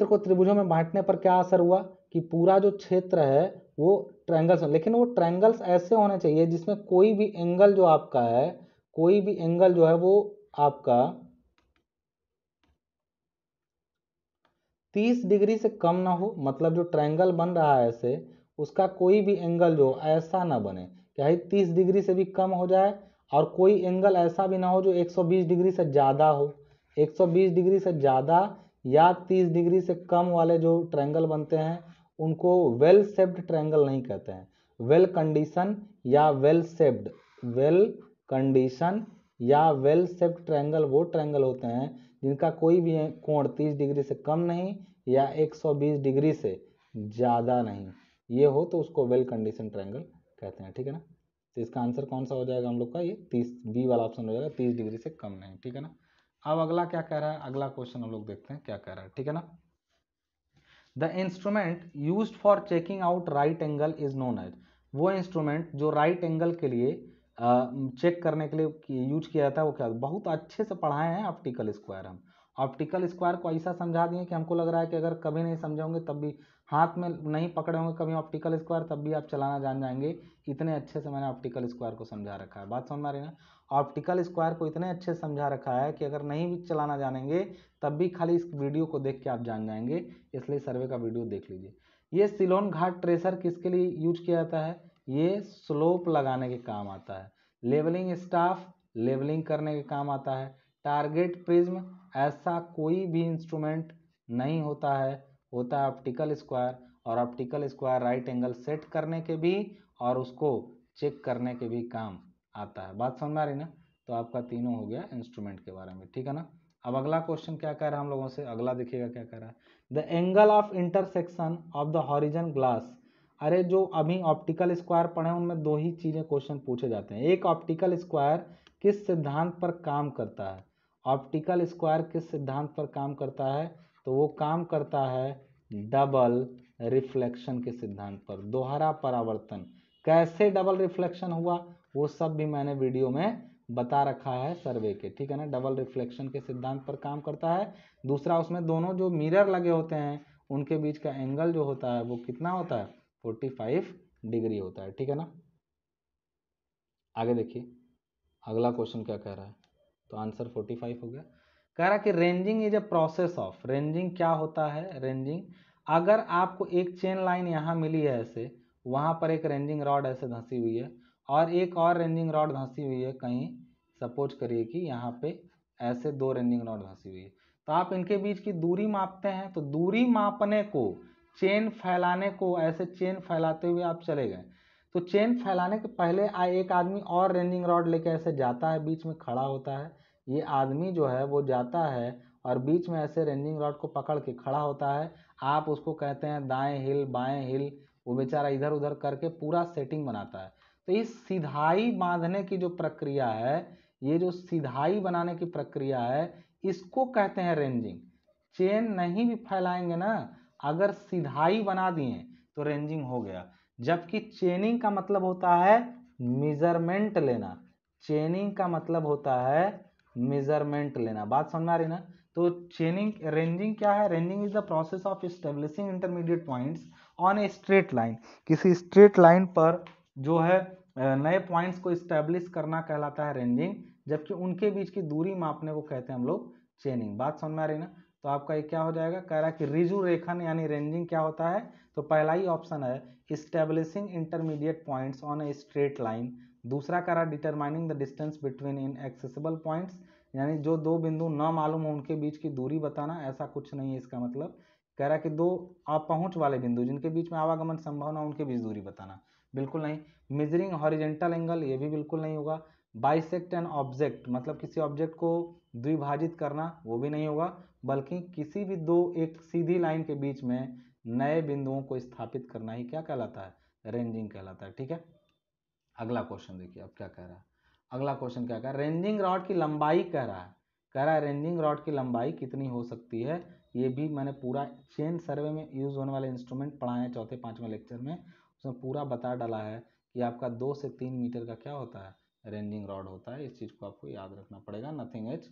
को त्रिभुजों में बांटने पर क्या असर हुआ कि पूरा जो क्षेत्र है वो ट्रायंगल्स, लेकिन वो ट्रायंगल्स ऐसे होने चाहिए जिसमें कोई भी एंगल जो आपका है, कोई भी एंगल जो है वो आपका 30 डिग्री से कम ना हो। मतलब जो ट्रायंगल बन रहा है ऐसे, उसका कोई भी एंगल जो ऐसा ना बने क्या है 30 डिग्री से भी कम हो जाए, और कोई एंगल ऐसा भी ना हो जो 120 डिग्री से ज़्यादा हो। 120 डिग्री से ज़्यादा या 30 डिग्री से कम वाले जो ट्रायंगल बनते हैं उनको वेल शेप्ड ट्रायंगल नहीं कहते हैं। वेल कंडीशन या वेल शेप्ड, वेल कंडीशन या वेल शेप्ड ट्रायंगल वो ट्रायंगल होते हैं जिनका कोई भी कोण 30 डिग्री से कम नहीं या 120 डिग्री से ज़्यादा नहीं, ये हो तो उसको वेल कंडीशन ट्रायंगल कहते हैं, ठीक है ना। तो इसका आंसर कौन सा हो जाएगा हम लोग का, ये 30 बी वाला ऑप्शन हो जाएगा, 30 डिग्री से कम नहीं, ठीक है ना। अब अगला क्या कह रहा है, अगला क्वेश्चन हम लोग देखते हैं क्या कह रहा है, ठीक है ना। The instrument use for checking out right angle is known as, वो इंस्ट्रूमेंट जो राइट एंगल के लिए चेक करने के लिए यूज किया जाता है वो क्या, बहुत अच्छे से पढ़ाए हैं ऑप्टिकल स्क्वायर। हम ऑप्टिकल स्क्वायर को ऐसा समझा दिए कि हमको लग रहा है कि अगर कभी नहीं समझे तब भी, हाथ में नहीं पकड़े होंगे कभी ऑप्टिकल स्क्वायर तब भी आप चलाना जान जाएंगे। इतने अच्छे से मैंने ऑप्टिकल स्क्वायर को समझा रखा है, बात समझ में आ रही है ना। ऑप्टिकल स्क्वायर को इतने अच्छे से समझा रखा है कि अगर नहीं भी चलाना जानेंगे तब भी खाली इस वीडियो को देख के आप जान जाएंगे, इसलिए सर्वे का वीडियो देख लीजिए। ये सिलोन घाट ट्रेसर किसके लिए यूज किया जाता है, ये स्लोप लगाने के काम आता है। लेवलिंग स्टाफ लेवलिंग करने के काम आता है। टारगेट प्रिज्म, ऐसा कोई भी इंस्ट्रूमेंट नहीं होता है, होता है ऑप्टिकल स्क्वायर। और optical square right angle set करने के भी और उसको चेक करने के भी काम आता है, बात समझ में आ रही ना। तो आपका तीनों हो गया इंस्ट्रूमेंट के बारे में, ठीक है ना। अब अगला क्वेश्चन क्या कह रहा है हम लोगों से, अगला देखिएगा क्या कह रहा है। The angle of intersection of the horizon glass. अरे जो अभी ऑप्टिकल स्क्वायर पढ़े उनमें दो ही चीजें क्वेश्चन पूछे जाते हैं। एक, ऑप्टिकल स्क्वायर किस सिद्धांत पर काम करता है, ऑप्टिकल स्क्वायर किस सिद्धांत पर काम करता है, तो वो काम करता है डबल रिफ्लेक्शन के सिद्धांत पर, दोहरा परावर्तन। कैसे डबल रिफ्लेक्शन हुआ वो सब भी मैंने वीडियो में बता रखा है सर्वे के, ठीक है ना। डबल रिफ्लेक्शन के सिद्धांत पर काम करता है। दूसरा, उसमें दोनों जो मिरर लगे होते हैं उनके बीच का एंगल जो होता है वो कितना होता है, 45 डिग्री होता है, ठीक है ना। आगे देखिए अगला क्वेश्चन क्या कह रहा है, तो आंसर 45 हो गया। कह रहा कि ranging is a process of, ranging क्या होता है, रेंजिंग, अगर आपको एक चेन लाइन यहाँ मिली है ऐसे, वहाँ पर एक रेंजिंग रॉड ऐसे धंसी हुई है और एक और रेंजिंग रॉड धंसी हुई है कहीं, सपोज करिए कि यहाँ पे ऐसे दो रेंजिंग रॉड धंसी हुई है, तो आप इनके बीच की दूरी मापते हैं। तो दूरी मापने को, चेन फैलाने को, ऐसे चेन फैलाते हुए आप चले गए, तो चेन फैलाने के पहले एक आदमी और रेंजिंग रॉड लेके ऐसे जाता है, बीच में खड़ा होता है। ये आदमी जो है वो जाता है और बीच में ऐसे रेंजिंग रॉड को पकड़ के खड़ा होता है। आप उसको कहते हैं दाएं हिल बाएं हिल, वो बेचारा इधर उधर करके पूरा सेटिंग बनाता है। तो इस सिधाई बांधने की जो प्रक्रिया है, ये जो सिधाई बनाने की प्रक्रिया है, इसको कहते हैं रेंजिंग। चेन नहीं भी फैलाएंगे ना अगर सिधाई बना दिए तो रेंजिंग हो गया। जबकि चेनिंग का मतलब होता है मेजरमेंट लेना, चेनिंग का मतलब होता है मेजरमेंट लेना। बात समझ में आ रही ना? तो चेनिंग, रेंजिंग क्या है? Ranging is the process of establishing intermediate points on a straight line. किसी स्ट्रेट लाइन पर जो है नए पॉइंट्स को स्टैब्लिश करना कहलाता है रेंजिंग, जबकि उनके बीच की दूरी मापने को कहते हैं हम लोग चेनिंग। बात समझ में आ रही ना? तो आपका ये क्या हो जाएगा? कह रहा है कि रिजु रेखन यानी रेंजिंग क्या होता है? तो पहला ही ऑप्शन है establishing intermediate points on a straight line. दूसरा कह रहा है determining the distance between in accessible points, यानी जो दो बिंदु न मालूम हो उनके बीच की दूरी बताना। ऐसा कुछ नहीं है इसका मतलब। कह रहा है कि दो अपहुंच वाले बिंदु जिनके बीच में आवागमन संभव ना उनके बीच दूरी बताना। बिल्कुल नहीं। मेजरिंग हॉरिजेंटल एंगल, ये भी बिल्कुल नहीं होगा। बाइसेक्ट एन ऑब्जेक्ट, मतलब किसी ऑब्जेक्ट को द्विभाजित करना, वो भी नहीं होगा। बल्कि किसी भी दो एक सीधी लाइन के बीच में नए बिंदुओं को स्थापित करना ही क्या कहलाता है? रेंजिंग कहलाता है। ठीक है, अगला क्वेश्चन देखिए अब क्या कह रहा है। अगला क्वेश्चन क्या कह रहा है? रेंजिंग रॉड की लंबाई कह रहा है। कह रहा है रेंजिंग रॉड की लंबाई कितनी हो सकती है? ये भी मैंने पूरा चेन सर्वे में यूज होने वाले इंस्ट्रूमेंट पढ़ाए हैं चौथे पांचवें लेक्चर में, उसमें पूरा बता डाला है कि आपका 2 से 3 मीटर का क्या होता है? रेंजिंग रॉड होता है। इस चीज को आपको याद रखना पड़ेगा, नथिंग एज।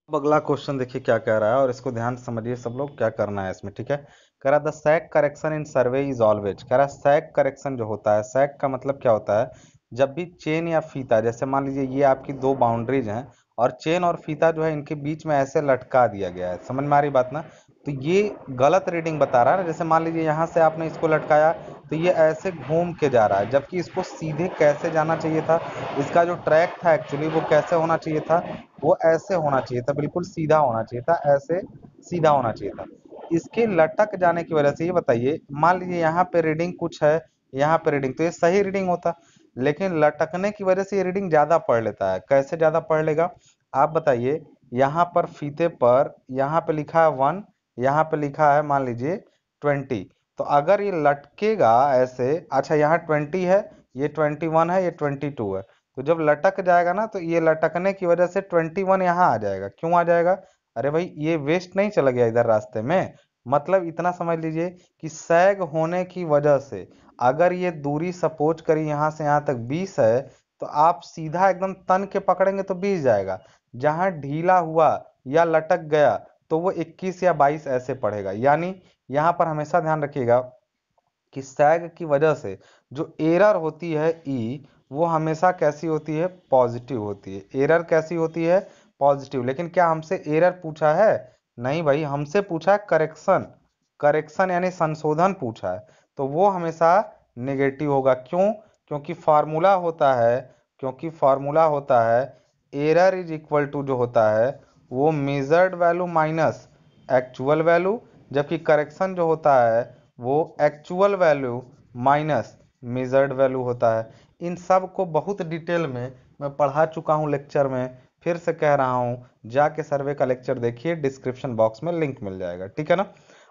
अब अगला क्वेश्चन देखिए क्या कह रहा है, और इसको ध्यान से समझिए सब लोग क्या करना है इसमें। ठीक है, कह रहा the sag correction in survey is always. कह रहा सैग करेक्शन जो होता है, सैग का मतलब क्या होता है? जब भी चेन या फीता, जैसे मान लीजिए ये आपकी दो बाउंड्रीज हैं और चेन और फीता जो है इनके बीच में ऐसे लटका दिया गया है, समझ में आ रही बात ना? तो ये गलत रीडिंग बता रहा है ना। जैसे मान लीजिए यहाँ से आपने इसको लटकाया तो ये ऐसे घूम के जा रहा है, जबकि इसको सीधे कैसे जाना चाहिए था? इसका जो ट्रैक था एक्चुअली वो कैसे होना चाहिए था? वो ऐसे होना चाहिए था, बिल्कुल सीधा होना चाहिए था, ऐसे सीधा होना चाहिए था। इसके लटक जाने की वजह से, ये बताइए, मान लीजिए यहाँ पे रीडिंग कुछ है, यहाँ पे रीडिंग, तो ये सही रीडिंग होता, लेकिन लटकने की वजह से ये रीडिंग ज्यादा पढ़ लेता है। कैसे ज्यादा पढ़ लेगा आप बताइए? यहाँ पर फीते पर यहाँ पे लिखा है 1, यहाँ पे लिखा है मान लीजिए 20। तो अगर ये लटकेगा ऐसे, अच्छा यहाँ 20 है, ये 21 है, ये 22 है, तो जब लटक जाएगा ना तो ये लटकने की वजह से 21 यहाँ आ जाएगा। क्यों आ जाएगा? अरे भाई ये वेस्ट नहीं चला गया इधर रास्ते में। मतलब इतना समझ लीजिए कि सैग होने की वजह से अगर ये दूरी सपोज करी यहाँ से यहाँ तक 20 है, तो आप सीधा एकदम तन के पकड़ेंगे तो 20 जाएगा। जहां ढीला हुआ या लटक गया तो वो 21 या 22 ऐसे पड़ेगा। यानी यहाँ पर हमेशा ध्यान रखिएगा कि सैग की वजह से जो एरर होती है ई, वो हमेशा कैसी होती है? पॉजिटिव होती है। एरर कैसी होती है? पॉजिटिव। लेकिन क्या हमसे एरर पूछा है? नहीं भाई, हमसे पूछा है करेक्शन। करेक्शन यानी संशोधन पूछा है, तो वो हमेशा नेगेटिव होगा। क्यों? क्योंकि फार्मूला होता है, क्योंकि फार्मूला होता है एरर इज इक्वल टू जो होता है वो measured value minus actual value, जबकि करेक्शन जो होता है वो actual value minus measured value होता है। इन सब को बहुत डिटेल में मैं पढ़ा चुका हूँ लेक्चर में, फिर से कह रहा हूँ, जाके सर्वे का लेक्चर देखिए, डिस्क्रिप्शन बॉक्स में लिंक मिल जाएगा। ठीक है ना?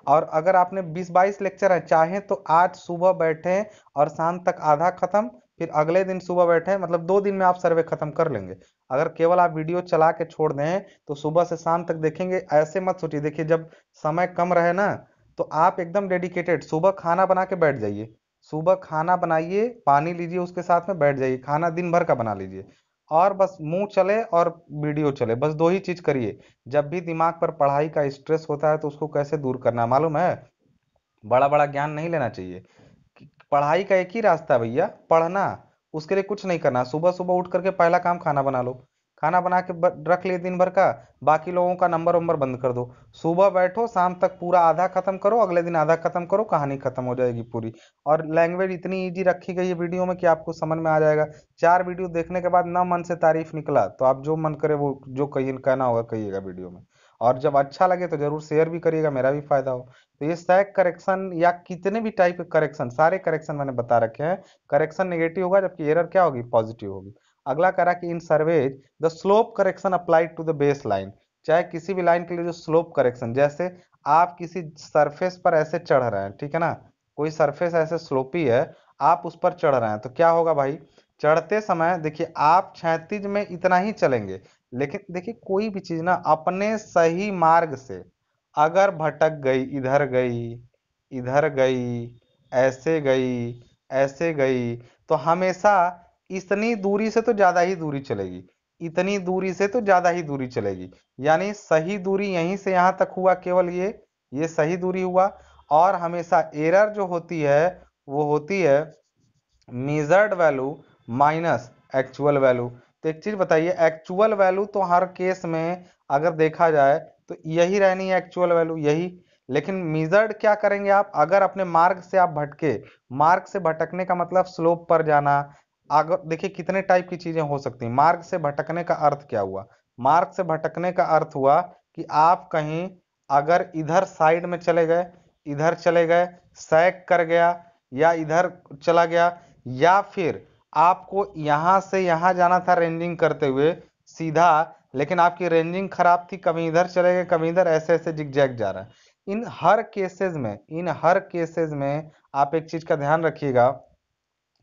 और अगर आपने 20-22 लेक्चर है, चाहे तो आज सुबह बैठे और शाम तक आधा खत्म, फिर अगले दिन सुबह बैठे, मतलब 2 दिन में आप सर्वे खत्म कर लेंगे। अगर केवल आप वीडियो चला के छोड़ दें तो सुबह से शाम तक देखेंगे, ऐसे मत सोचिए। देखिए जब समय कम रहे ना तो आप एकदम डेडिकेटेड सुबह खाना बना के बैठ जाइए। सुबह खाना बनाइए, पानी लीजिए, उसके साथ में बैठ जाइए, खाना दिन भर का बना लीजिए, और बस मुंह चले और वीडियो चले, बस दो ही चीज करिए। जब भी दिमाग पर पढ़ाई का स्ट्रेस होता है तो उसको कैसे दूर करना है मालूम है? बड़ा बड़ा ज्ञान नहीं लेना चाहिए। पढ़ाई का एक ही रास्ता है भैया, पढ़ना। उसके लिए कुछ नहीं करना, सुबह सुबह उठ करके पहला काम खाना बना लो, खाना बना के रख लिए दिन भर का, बाकी लोगों का नंबर वंबर बंद कर दो। सुबह बैठो, शाम तक पूरा आधा खत्म करो, अगले दिन आधा खत्म करो, कहानी खत्म हो जाएगी पूरी। और लैंग्वेज इतनी इजी रखी गई है वीडियो में कि आपको समझ में आ जाएगा। 4 वीडियो देखने के बाद ना मन से तारीफ निकला तो आप जो मन करे वो जो कहिए, कहना होगा कहिएगा वीडियो में। और जब अच्छा लगे तो जरूर शेयर भी करिएगा, मेरा भी फायदा हो। तो ये सैग करेक्शन या कितने भी टाइप के करेक्शन, सारे करेक्शन मैंने बता रखे हैं। करेक्शन नेगेटिव होगा, जबकि एरर क्या होगी? पॉजिटिव होगी। अगला कह रहा कि in surveys the slope correction applied to the base line. चाहे किसी भी लाइन के लिए जो स्लोप करेक्शन, जैसे आप किसी सरफेस पर ऐसे चढ़ रहे हैं, ठीक है ना, कोई सरफेस ऐसे स्लोपी है, आप उस पर चढ़ रहे हैं, तो क्या होगा भाई? चढ़ते समय देखिए आप क्षैतिज में इतना ही चलेंगे, लेकिन देखिए कोई भी चीज ना अपने सही मार्ग से, अगर भटक गई, इधर गई, इधर गई, ऐसे गई, तो हमेशा इतनी दूरी से तो ज्यादा ही दूरी चलेगी, इतनी दूरी से तो ज्यादा ही दूरी चलेगी। यानी सही दूरी यहीं से यहां तक हुआ, केवल ये सही दूरी हुआ। और हमेशा एरर जो होती है वो होती है measured value minus actual value. तो एक चीज बताइए, एक्चुअल वैल्यू तो हर केस में अगर देखा जाए तो यही रहनी है एक्चुअल वैल्यू, यही। लेकिन मेजर्ड क्या करेंगे आप, अगर अपने मार्ग से आप भटके, मार्ग से भटकने का मतलब स्लोप पर जाना। अगर देखिए कितने टाइप की चीजें हो सकती हैं। मार्ग से भटकने का अर्थ क्या हुआ, मार्ग से भटकने का अर्थ हुआ कि आप कहीं अगर इधर साइड में चले गए, इधर चले गए, सैक कर गया, या इधर चला गया, या फिर आपको यहां से यहां जाना था रेंजिंग करते हुए सीधा, लेकिन आपकी रेंजिंग खराब थी, कभी इधर चले गए, कभी इधर, ऐसे ऐसे जिगजैग जा रहा है। इन हर केसेस में आप एक चीज का ध्यान रखिएगा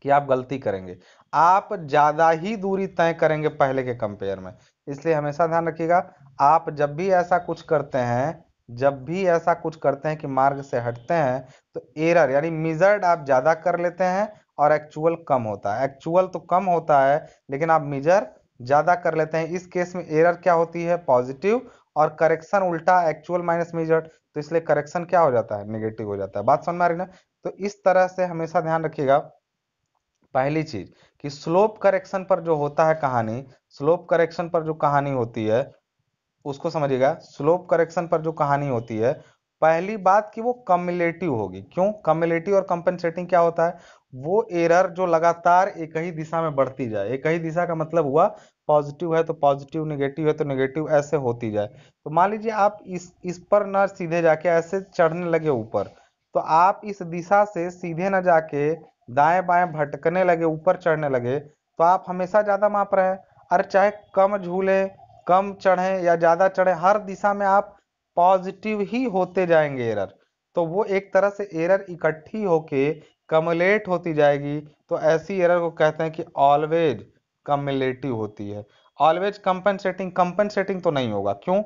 कि आप गलती करेंगे, आप ज्यादा ही दूरी तय करेंगे पहले के कंपेयर में। इसलिए हमेशा ध्यान रखिएगा, आप जब भी ऐसा कुछ करते हैं, जब भी ऐसा कुछ करते हैं कि मार्ग से हटते हैं, तो एरर यानी मेजर्ड आप ज्यादा कर लेते हैं और एक्चुअल कम होता है। एक्चुअल तो कम होता है लेकिन आप मेजर ज्यादा कर लेते हैं। इस केस में एरर क्या होती है, पॉजिटिव, और करेक्शन उल्टा, एक्चुअल माइनस मेजर्ड, तो इसलिए करेक्शन क्या हो जाता है, नेगेटिव हो जाता है। बात समझ में आ रही ना। तो इस तरह से हमेशा ध्यान रखिएगा, पहली चीज कि स्लोप करेक्शन पर जो होता है कहानी, स्लोप करेक्शन पर जो कहानी होती है उसको समझिएगा। स्लोप करेक्शन पर जो कहानी होती है, पहली बात कि वो कम्युलेटिव होगी। क्यों कम्युलेटिव और कंपनसेटिंग क्या होता है, वो एरर जो लगातार एक ही दिशा में बढ़ती जाए, एक ही दिशा का मतलब हुआ पॉजिटिव है तो पॉजिटिव, नेगेटिव है तो नेगेटिव, ऐसे होती जाए। तो मान लीजिए आप इस पर ना सीधे जाके ऐसे चढ़ने लगे ऊपर, तो आप इस दिशा से सीधे ना जाके दाएं बाएं भटकने लगे, ऊपर चढ़ने लगे, तो आप हमेशा ज्यादा माप रहे हैं। अरे चाहे कम झूले, कम चढ़े या ज्यादा चढ़े, हर दिशा में आप पॉजिटिव ही होते जाएंगे एरर। तो वो एक तरह से एरर इकट्ठी होके कम्युलेट होती जाएगी। तो ऐसी एरर को कहते हैं कि ऑलवेज कम्युलेटिव होती है। ऑलवेज कंपनसेटिंग, कंपनसेटिंग तो नहीं होगा। क्यों,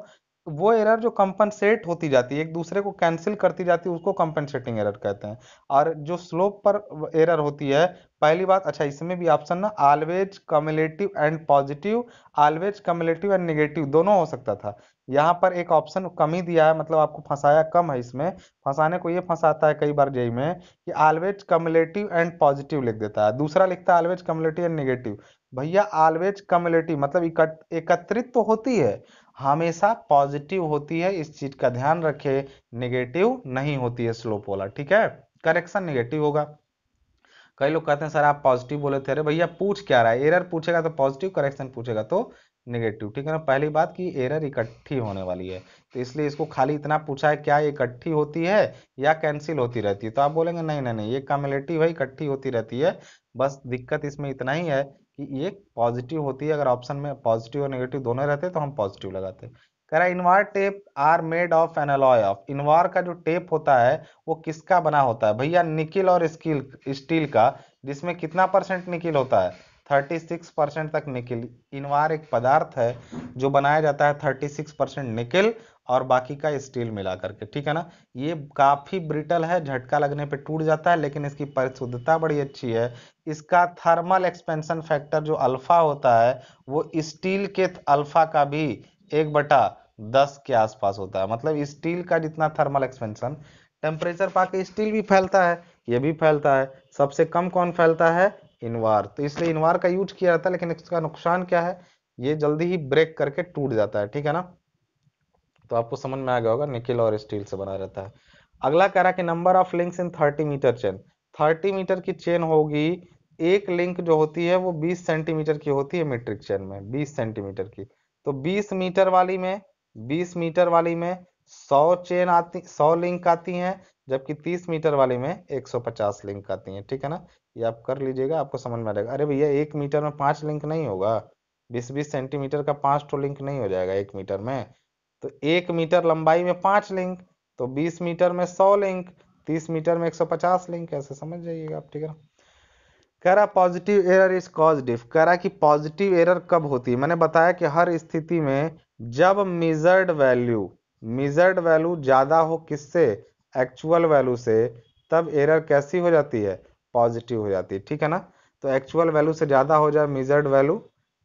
वो एरर जो कंपनसेट होती जाती है, एक दूसरे को कैंसिल करती जाती है, उसको कंपनसेटिंग एरर कहते हैं। और जो स्लोप पर एरर होती है, पहली बात, अच्छा इसमें भी ऑप्शन ना always cumulative and positive, always cumulative and negative दोनों हो सकता था। यहाँ पर एक ऑप्शन कम ही दिया है, मतलब आपको फंसाया कम है इसमें। फंसाने को ये फंसाता है कई बार जेई में कि ऑलवेज कम्युलेटिव एंड पॉजिटिव लिख देता है, दूसरा लिखता है ऑलवेज कम्युलेटिव एंड नेगेटिव। भैया ऑलवेज कम्युलेटिव मतलब एकत्रित तो होती है, हमेशा पॉजिटिव होती है, इस चीज का ध्यान रखे। नेगेटिव नहीं होती है स्लोप वाला, ठीक है। करेक्शन नेगेटिव होगा। कई लोग कहते हैं सर आप पॉजिटिव बोले थे, अरे भैया पूछ क्या रहा है, एरर पूछेगा तो पॉजिटिव, करेक्शन पूछेगा तो नेगेटिव, ठीक है ना। पहली बात कि एरर इकट्ठी होने वाली है, तो इसलिए इसको खाली इतना पूछा है क्या इकट्ठी होती है या कैंसिल होती रहती है, तो आप बोलेंगे नहीं नहीं नहीं, ये कम्युलेटिव है, इकट्ठी होती रहती है। बस दिक्कत इसमें इतना ही है कि ये पॉजिटिव होती है। अगर ऑप्शन में पॉजिटिव और नेगेटिव दोनों रहते तो हम पॉजिटिव लगाते। कह रहा है invar tape are made of an alloy of, invar का जो टेप होता है वो किसका बना होता है, भैया निकिल और स्टील का, जिसमें कितना परसेंट निकिल होता है, 36% तक निकिल। इनवार एक पदार्थ है जो बनाया जाता है 36% निकिल और बाकी का स्टील मिला करके, ठीक है ना। ये काफी ब्रिटल है, झटका लगने पे टूट जाता है, लेकिन इसकी परिशुद्धता बड़ी अच्छी है। इसका थर्मल एक्सपेंशन फैक्टर जो अल्फा होता है, वो स्टील के अल्फा का भी 1/10 के आसपास होता है। मतलब स्टील का जितना थर्मल एक्सपेंशन, टेम्परेचर पाके स्टील भी फैलता है, ये भी फैलता है, सबसे कम कौन फैलता है, इनवार। तो इसलिए इनवार का यूज किया जाता है, लेकिन इसका नुकसान क्या है, ये जल्दी ही ब्रेक करके टूट जाता है, ठीक है ना। तो आपको समझ में आ गया होगा, निकेल और स्टील से बना रहता है। अगला कह रहा है कि number of links in 30 metre chain, 30 metre की चेन होगी, एक लिंक जो होती है वो 20 सेंटीमीटर की होती है मीट्रिक चेन में, 20 सेंटीमीटर की। तो 20 मीटर वाली में, 20 मीटर वाली में 100 लिंक आती हैं, जबकि 30 मीटर वाली में 150 लिंक आती हैं, ठीक है ना। ये आप कर लीजिएगा, आपको समझ में आ जाएगा। अरे भैया 1 मीटर में 5 लिंक नहीं होगा, 20-20 सेंटीमीटर का 5 लिंक नहीं हो जाएगा 1 मीटर में। तो 1 मीटर लंबाई में 5 लिंक, तो 20 मीटर में 100 लिंक, 30 मीटर में 150 लिंक, ऐसे समझ जाइएगा आप, ठीक है ना। कह रहा positive error is caused if, कह रहा कि पॉजिटिव एरर कब होती है, मैंने बताया कि हर स्थिति में जब मेजर्ड वैल्यू मेजर्ड वैल्यू ज़्यादा हो किससे, एक्चुअल वैल्यू से, तब एरर कैसी हो जाती है, पॉजिटिव हो जाती है। ठीक है ना। तो एक्चुअल वैल्यू से ज़्यादा हो जाए मेजर्ड वैल्यू,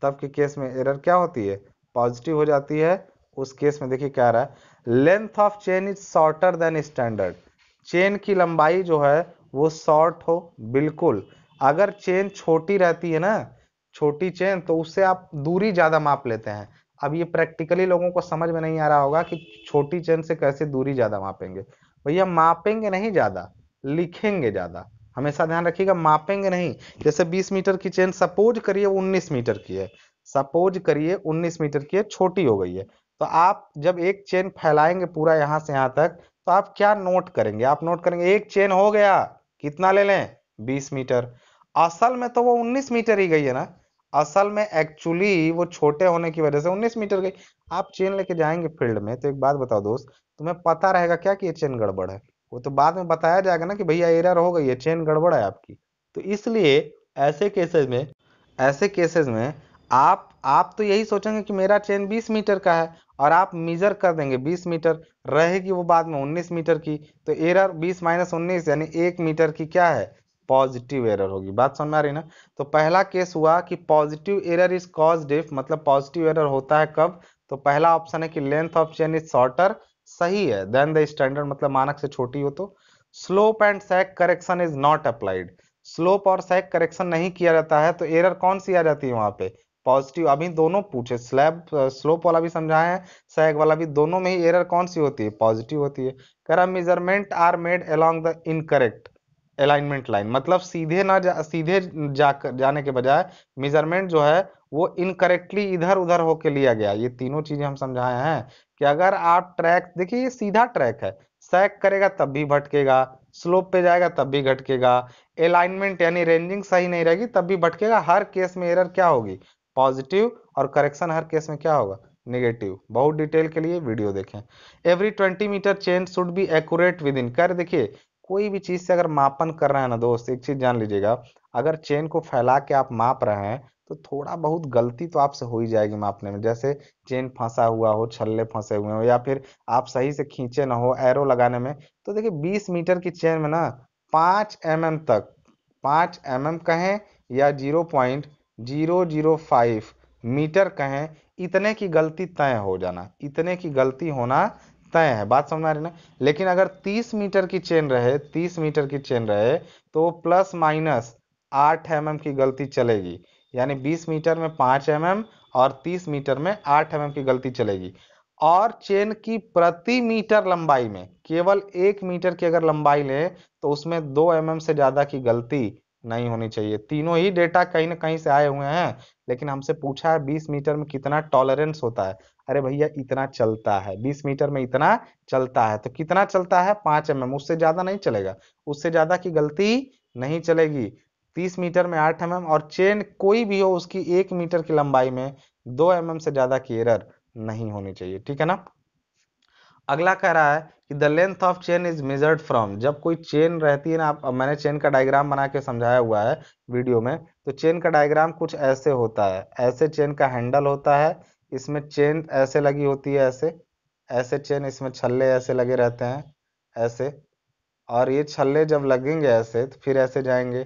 तब के केस में एरर क्या होती है, पॉजिटिव हो जाती है। उस केस में देखिए क्या आ रहा है, length of chain is shorter than standard. Chain की लंबाई जो है वो शॉर्ट हो, बिल्कुल। अगर चेन छोटी रहती है ना, छोटी चेन, तो उससे आप दूरी ज्यादा माप लेते हैं। अब ये प्रैक्टिकली लोगों को समझ में नहीं आ रहा होगा कि छोटी चेन से कैसे दूरी ज्यादा मापेंगे। भैया मापेंगे नहीं ज्यादा, लिखेंगे ज्यादा। हमेशा ध्यान रखिएगा, मापेंगे नहीं। जैसे 20 मीटर की चेन सपोज करिए 19 मीटर की है, सपोज करिए 19 मीटर की है, छोटी हो गई है। तो आप जब एक चेन फैलाएंगे पूरा यहां से यहां तक, तो आप क्या नोट करेंगे, आप नोट करेंगे एक चेन हो गया, कितना ले लें, 20 मीटर। असल में तो वो 19 मीटर ही गई है ना, असल में एक्चुअली वो छोटे होने की वजह से 19 मीटर गई। आप चेन लेके जाएंगे फील्ड में, तो एक बात बताओ दोस्त, तुम्हें पता रहेगा क्या कि ये चेन गड़बड़ है? वो तो बाद में बताया जाएगा ना कि भैया एरर हो गई है, चेन गड़बड़ है आपकी। तो इसलिए ऐसे केसेस में, ऐसे केसेस में आप तो यही सोचेंगे कि मेरा चेन 20 मीटर का है, और आप मेजर कर देंगे 20 मीटर, रहेगी वो बाद में 19 मीटर की। तो एरर 20 माइनस 19 यानी 1 मीटर की क्या है, पॉजिटिव एरर होगी। बात समझ में आ रही ना। तो पहला केस हुआ कि positive error is caused if, मतलब पॉजिटिव एरर होता है कब, तो पहला ऑप्शन है कि length of chain is shorter, सही है, देन द स्टैंडर्ड, मतलब मानक से छोटी हो तो। Slope and sag correction is not applied, slope और सैग करेक्शन नहीं किया जाता है, तो एरर कौन सी आ जाती है वहां पे, पॉजिटिव। अभी दोनों पूछे, स्लैब स्लोप वाला भी समझाए हैं, सैग वाला भी, दोनों में ही एरर कौन सी होती है, पॉजिटिव होती है। कह रहा measurement are made along the incorrect alignment line, मतलब सीधे ना सीधे जाने के बजाय मेजरमेंट जो है वो इनकरेक्टली इधर उधर होके लिया गया। ये तीनों चीजें हम समझाए हैं कि अगर आप ट्रैक देखिए, ये सीधा ट्रैक है, सैग करेगा तब भी भटकेगा, स्लोप पे जाएगा तब भी भटकेगा, अलाइनमेंट यानी रेंजिंग सही नहीं रहेगी तब भी भटकेगा। हर केस में एरर क्या होगी, पॉजिटिव, और करेक्शन हर केस में क्या होगा, नेगेटिव। बहुत डिटेल के लिए वीडियो देखें। Every 20 metre chain should be accurate within, कर देखिए कोई भी चीज से अगर मापन कर रहे हैं ना दोस्त, एक चीज जान लीजिएगा, अगर चेन को फैला के आप माप रहे हैं तो थोड़ा बहुत गलती तो आपसे हो ही जाएगी मापने में। जैसे चेन फंसा हुआ हो, छल्ले फंसे हुए हो, या फिर आप सही से खींचे ना हो एरो लगाने में, तो देखिए 20 मीटर की चेन में ना 5 mm तक, 5 mm कहें या 0.005 मीटर कहें, इतने की गलती तय हो जाना, इतने की गलती होना तय है। बात समझ आ रही ना। लेकिन अगर 30 मीटर की चेन रहे, 30 मीटर की चेन रहे, तो प्लस माइनस 8 mm की गलती चलेगी। यानी 20 मीटर में 5 mm और 30 मीटर में 8 mm की गलती चलेगी। और चेन की प्रति मीटर लंबाई में, केवल 1 मीटर की अगर लंबाई लें, तो उसमें 2 mm से ज्यादा की गलती नहीं होनी चाहिए। तीनों ही डेटा कहीं ना कहीं से आए हुए हैं, लेकिन हमसे पूछा है 20 मीटर में कितना टॉलरेंस होता है। अरे भैया इतना चलता है, 20 मीटर में इतना चलता है, तो कितना चलता है, 5 mm, उससे ज्यादा नहीं चलेगा, उससे ज्यादा की गलती नहीं चलेगी। 30 मीटर में 8 mm, और चेन कोई भी हो उसकी 1 मीटर की लंबाई में 2 mm से ज्यादा की एरर नहीं होनी चाहिए। ठीक है ना। अगला कह रहा है कि the length of chain is measured from, जब कोई चेन रहती है ना, आप, अब मैंने चेन का डायग्राम बना के समझाया हुआ है वीडियो में, तो चेन का डायग्राम कुछ ऐसे होता है, ऐसे चेन का हैंडल होता है, इसमें चेन ऐसे लगी होती है, ऐसे, ऐसे चेन, इसमें छल्ले ऐसे लगे रहते हैं, ऐसे। और ये छल्ले जब लगेंगे ऐसे, तो फिर ऐसे जाएंगे,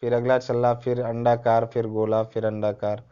फिर अगला छल्ला, फिर अंडाकार, फिर गोला, फिर अंडाकार,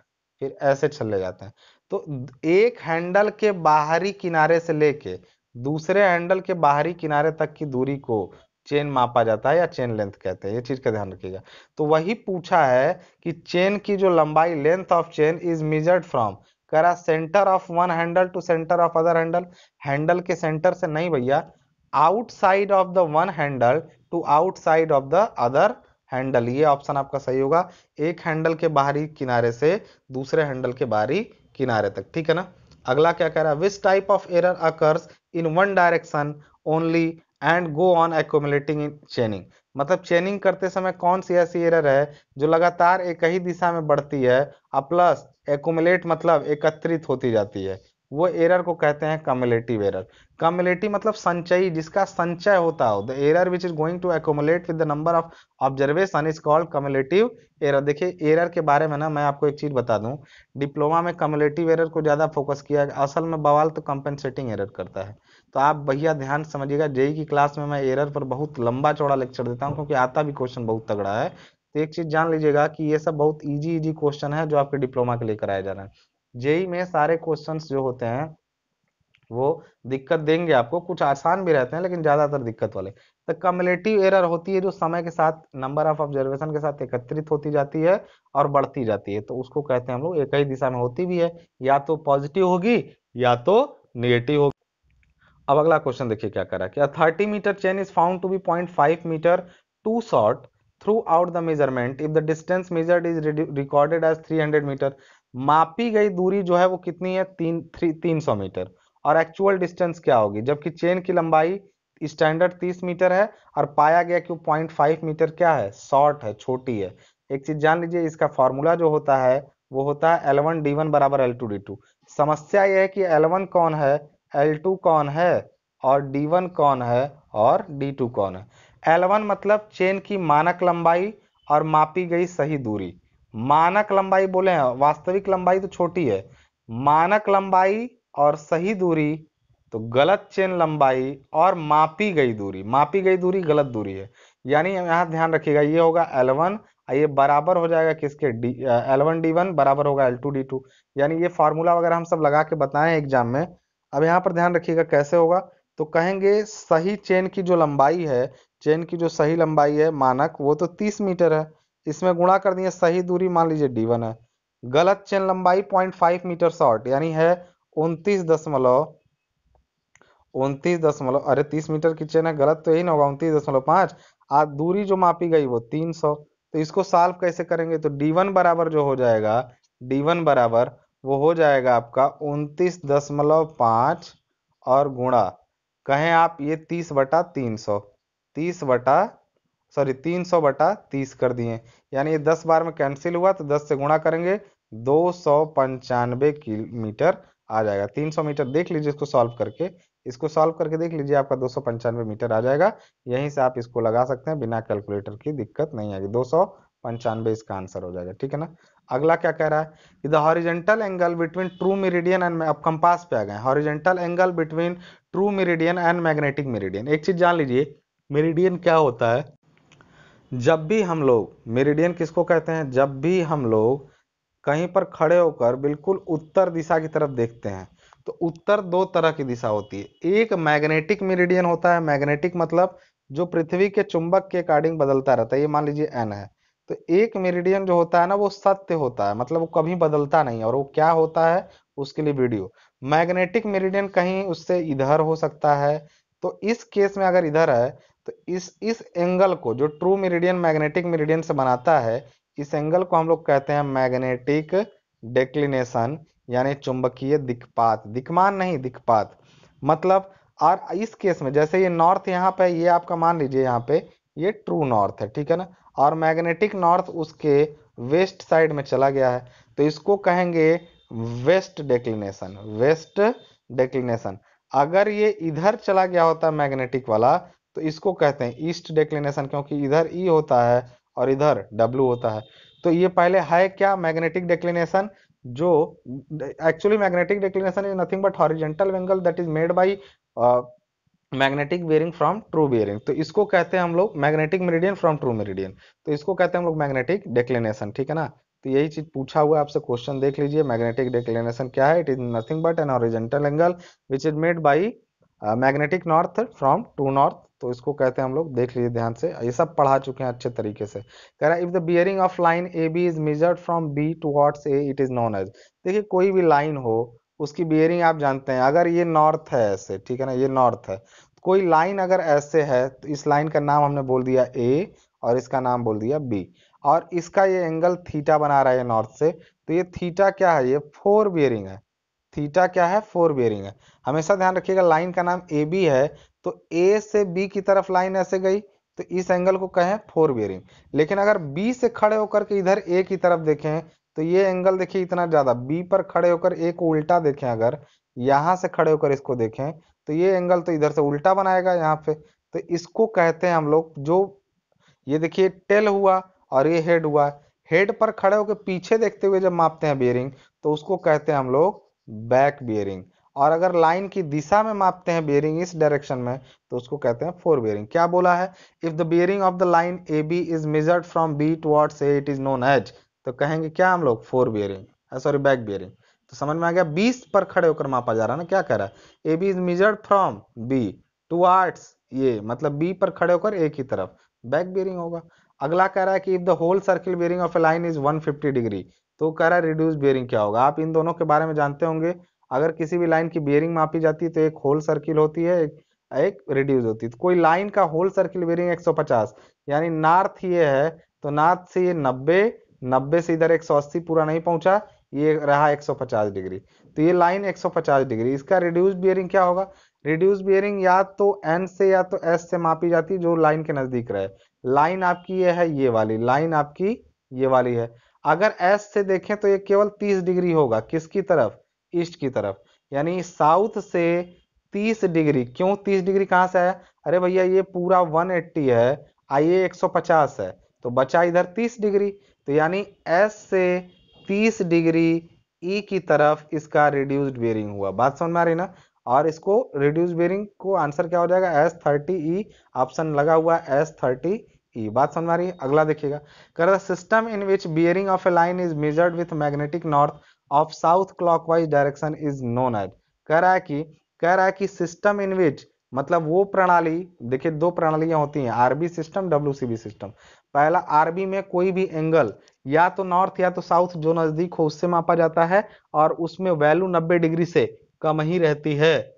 फिर ऐसे छल्ले जाते हैं। तो एक हैंडल के बाहरी किनारे से लेके दूसरे हैंडल के बाहरी किनारे तक की दूरी को चेन मापा जाता है, या चेन लेंथ कहते हैं। ये चीज का ध्यान रखिएगा। तो वही पूछा है कि चेन की जो लंबाई, length of chain is measured from, कह रहा centre of one handle to centre of other handle, handle के सेंटर से नहीं भैया, outside of the one handle to outside of the other handle. ये ऑप्शन आपका सही होगा, एक हैंडल के बाहरी किनारे से दूसरे हैंडल के बाहरी किनारे तक। ठीक है ना। अगला क्या कह रहा है, which type of error occurs in one direction only and go on accumulating इन चेनिंग, मतलब चेनिंग करते समय कौन सी ऐसी एरर है जो लगातार एक ही दिशा में बढ़ती है, और प्लस एक्यूमुलेट मतलब एकत्रित होती जाती है। वो एरर को कहते हैं कम्युलेटिव एरर। कम्युलेटिव मतलब संचयी, जिसका संचय होता हो। The error which is going to accumulate with the number of observation is called cumulative error. देखिए एरर के बारे में ना मैं आपको एक चीज बता दूं, डिप्लोमा में कम्युलेटिव एरर को ज्यादा फोकस किया है, असल में बवाल तो कंपेंसेटिंग एरर करता है। तो आप भैया ध्यान से समझिएगा, जेई की क्लास में मैं एरर पर बहुत लंबा चौड़ा लेक्चर देता हूँ, क्योंकि आता भी क्वेश्चन बहुत तगड़ा है। तो एक चीज जान लीजिएगा कि ये सब बहुत इजी इजी क्वेश्चन है जो आपके डिप्लोमा के लिए कराया जा रहा है। जेई में सारे क्वेश्चंस जो होते हैं वो दिक्कत देंगे आपको, कुछ आसान भी रहते हैं लेकिन ज्यादातर दिक्कत वाले। तो कम्युलेटिव एरर होती है जो समय के साथ नंबर ऑफ ऑब्जर्वेशन के साथ एकत्रित होती जाती है और बढ़ती जाती है, तो उसको कहते हैं हम लोग, एक ही दिशा में होती भी है, या तो पॉजिटिव होगी या तो निगेटिव होगी। अब अगला क्वेश्चन देखिए क्या करा कि 30 metre chain is found to be 0.5 metre too short throughout the measurement if the distance measured is recorded as 300 metre. मापी गई दूरी जो है वो कितनी है, 300 मीटर, और एक्चुअल डिस्टेंस क्या होगी, जबकि चेन की लंबाई स्टैंडर्ड 30 मीटर है और पाया गया कि 0.5 मीटर क्या है, शॉर्ट है, छोटी है। एक चीज जान लीजिए, इसका फॉर्मूला जो होता है वो होता है L1 D1 बराबर L2 D2। समस्या यह है कि L1 कौन है, L2 कौन है, और D1 कौन है, और D2 कौन है। L1 मतलब चेन की मानक लंबाई और मापी गई सही दूरी। मानक लंबाई बोले हैं, वास्तविक लंबाई तो छोटी है। मानक लंबाई और सही दूरी तो गलत चेन लंबाई, और मापी गई दूरी गलत दूरी है। यानी यहाँ ध्यान रखिएगा, ये होगा L1, ये बराबर हो जाएगा किसके, L1 D1 बराबर होगा L2 D2। यानी ये फार्मूला वगैरह हम सब लगा के बताएं एग्जाम में। अब यहाँ पर ध्यान रखिएगा कैसे होगा, तो कहेंगे सही चेन की जो लंबाई है, चेन की जो सही लंबाई है मानक, वो तो 30 मीटर है, इसमें गुणा कर दिए सही दूरी मान लीजिए D1 है। गलत चेन लंबाई 0.5 मीटर शॉर्ट यानी है 29 दशमलव, अरे 30 मीटर की चेन है, गलत तो यही ना होगा, 29.5। आज दूरी जो मापी गई वो 300। तो इसको सॉल्व कैसे करेंगे, तो D1 बराबर जो हो जाएगा, D1 बराबर वो हो जाएगा आपका 29.5 और गुणा, कहें आप ये 30/300, 300/30 कर दिए, यानी ये 10 बार में कैंसिल हुआ, तो 10 से गुणा करेंगे 295 किलोमीटर आ जाएगा। 300 मीटर देख लीजिए, इसको सॉल्व करके देख लीजिए, आपका 295 मीटर आ जाएगा। यहीं से आप इसको लगा सकते हैं, बिना कैलकुलेटर की दिक्कत नहीं आएगी, 295 इसका आंसर हो जाएगा, ठीक है ना। अगला क्या कह रहा है कि the horizontal angle between true meridian and, अब कंपास पे आ गए, horizontal angle between true meridian and magnetic meridian. एक चीज जान लीजिए, मेरिडियन क्या होता है, जब भी हम लोग, मेरिडियन किसको कहते हैं, जब भी हम लोग कहीं पर खड़े होकर बिल्कुल उत्तर दिशा की तरफ देखते हैं, तो उत्तर दो तरह की दिशा होती है। एक मैग्नेटिक मेरिडियन होता है, मैग्नेटिक मतलब जो पृथ्वी के चुंबक के अकॉर्डिंग बदलता रहता है, ये मान लीजिए एन है। तो एक मेरिडियन जो होता है ना वो सत्य होता है, मतलब वो कभी बदलता नहीं, और वो क्या होता है उसके लिए वीडियो। मैग्नेटिक मेरिडियन कहीं उससे इधर हो सकता है, तो इस केस में अगर इधर है, तो इस एंगल को जो ट्रू मेरिडियन मैग्नेटिक मेरिडियन से बनाता है, इस एंगल को हम लोग कहते हैं मैग्नेटिक डेक्लिनेशन, यानी चुंबकीय दिक्पात, दिक्मान नहीं दिक्पात मतलब। और इस केस में जैसे ये नॉर्थ यहाँ पे, ये आपका मान लीजिए यहाँ पे ये ट्रू नॉर्थ है, ठीक है ना, और मैग्नेटिक नॉर्थ उसके वेस्ट साइड में चला गया है, तो इसको कहेंगे वेस्ट डेक्लिनेशन, वेस्ट डेक्लिनेशन। अगर ये इधर चला गया होता मैग्नेटिक वाला, तो इसको कहते हैं ईस्ट डेक्लिनेशन, क्योंकि इधर ई होता है और इधर डब्ल्यू होता है। तो ये पहले है क्या, मैग्नेटिक डेक्लिनेशन, जो actually magnetic declination is nothing but horizontal angle that is made by magnetic bearing from true bearing. तो इसको कहते हैं हम लोग magnetic meridian from true meridian, तो इसको कहते हैं हम लोग मैग्नेटिक डेक्लिनेशन, ठीक है ना। तो यही चीज पूछा हुआ है आपसे, क्वेश्चन देख लीजिए, मैग्नेटिक डेक्लिनेशन क्या है, it is nothing but an horizontal angle which is made by magnetic north from true north. तो इसको कहते हैं हम लोग, देख लीजिए ध्यान से, ये सब पढ़ा चुके हैं अच्छे तरीके से। कह रहा है if the bearing of line A B is measured from B towards A it is known as. देखिए कोई भी लाइन हो, उसकी बियरिंग आप जानते हैं, अगर ये नॉर्थ है ऐसे, ठीक है ना, ये नॉर्थ है, कोई लाइन अगर ऐसे है, तो इस लाइन का नाम हमने बोल दिया ए और इसका नाम बोल दिया बी, और इसका ये एंगल थीटा बना रहा है नॉर्थ से, तो ये थीटा क्या है, ये फोर बियरिंग है। थीटा क्या है, फोर बियरिंग है। हमेशा ध्यान रखिएगा, लाइन का नाम ए बी है, तो ए से बी की तरफ लाइन ऐसे गई, तो इस एंगल को कहें फोर बियरिंग। लेकिन अगर बी से खड़े होकर के इधर ए की तरफ देखें, तो ये एंगल देखिए इतना ज़्यादा, बी पर खड़े होकर एक उल्टा देखें, अगर यहाँ से खड़े होकर इसको देखें तो ये एंगल तो इधर से उल्टा बनाएगा यहाँ पे। तो इसको कहते हैं हम लोग, जो ये देखिए टेल हुआ और ये हेड हुआ, हेड पर खड़े होकर पीछे देखते हुए जब मापते हैं बियरिंग तो उसको कहते हैं हम लोग बैक बियरिंग। और अगर लाइन की दिशा में मापते हैं बियरिंग इस डायरेक्शन में तो उसको कहते हैं फोर बियरिंग। क्या बोला है? If the bearing of the line A B is measured from B towards A it is known as, तो कहेंगे क्या हम लोग? Fore bearing, sorry back bearing. तो समझ में आ गया, 20 पर खड़े होकर मापा जा रहा है ना, क्या कह रहा है? A B is measured from B towards ये, मतलब बी पर खड़े होकर ए की तरफ, बैक बियरिंग होगा। अगला कह रहा है कि if the whole circle bearing of a line is 150 degree, तो कह रहा है रिड्यूस बियरिंग क्या होगा? आप इन दोनों के बारे में जानते होंगे। अगर किसी भी लाइन की बियरिंग मापी जाती है तो एक होल सर्किल होती है, एक रिड्यूस होती है। तो कोई लाइन का होल सर्किल बियरिंग 150, यानी नॉर्थ ये है तो नॉर्थ से ये 90, 90 से इधर 180 पूरा नहीं पहुंचा, ये रहा 150 डिग्री। तो ये लाइन 150 डिग्री, इसका रिड्यूस बियरिंग क्या होगा? रिड्यूस बियरिंग या तो एन से या तो एस से मापी जाती है, जो लाइन के नजदीक रहे। लाइन आपकी ये है, ये वाली लाइन आपकी ये वाली है। अगर एस से देखें तो ये केवल 30 डिग्री होगा, किसकी तरफ? ईस्ट की तरफ, यानी साउथ से 30 डिग्री। क्यों 30 डिग्री कहां से आया? अरे भैया ये पूरा 180 है, आइए 150 है, तो बचा इधर 30 डिग्री। तो यानी एस से 30 डिग्री ई की तरफ इसका रिड्यूस्ड बेयरिंग हुआ। बात समझ में आ रही ना? और इसको रिड्यूस बेयरिंग को आंसर क्या हो जाएगा? S30E, ऑप्शन लगा हुआ है S30E। बात समझ में आ रही है? अगला देखिएगा, कर the system in which bearing of a line is measured with magnetic north of south clockwise direction is known as. कह रहा है कि सिस्टम इन विच, मतलब वो प्रणाली, देखिए दो प्रणालियां होती हैं, आरबी सिस्टम, डब्ल्यूसीबी सिस्टम। पहला आरबी में कोई भी एंगल या तो नॉर्थ या तो साउथ जो नजदीक हो उससे मापा जाता है, और उसमें वैल्यू 90 डिग्री से कम ही रहती है।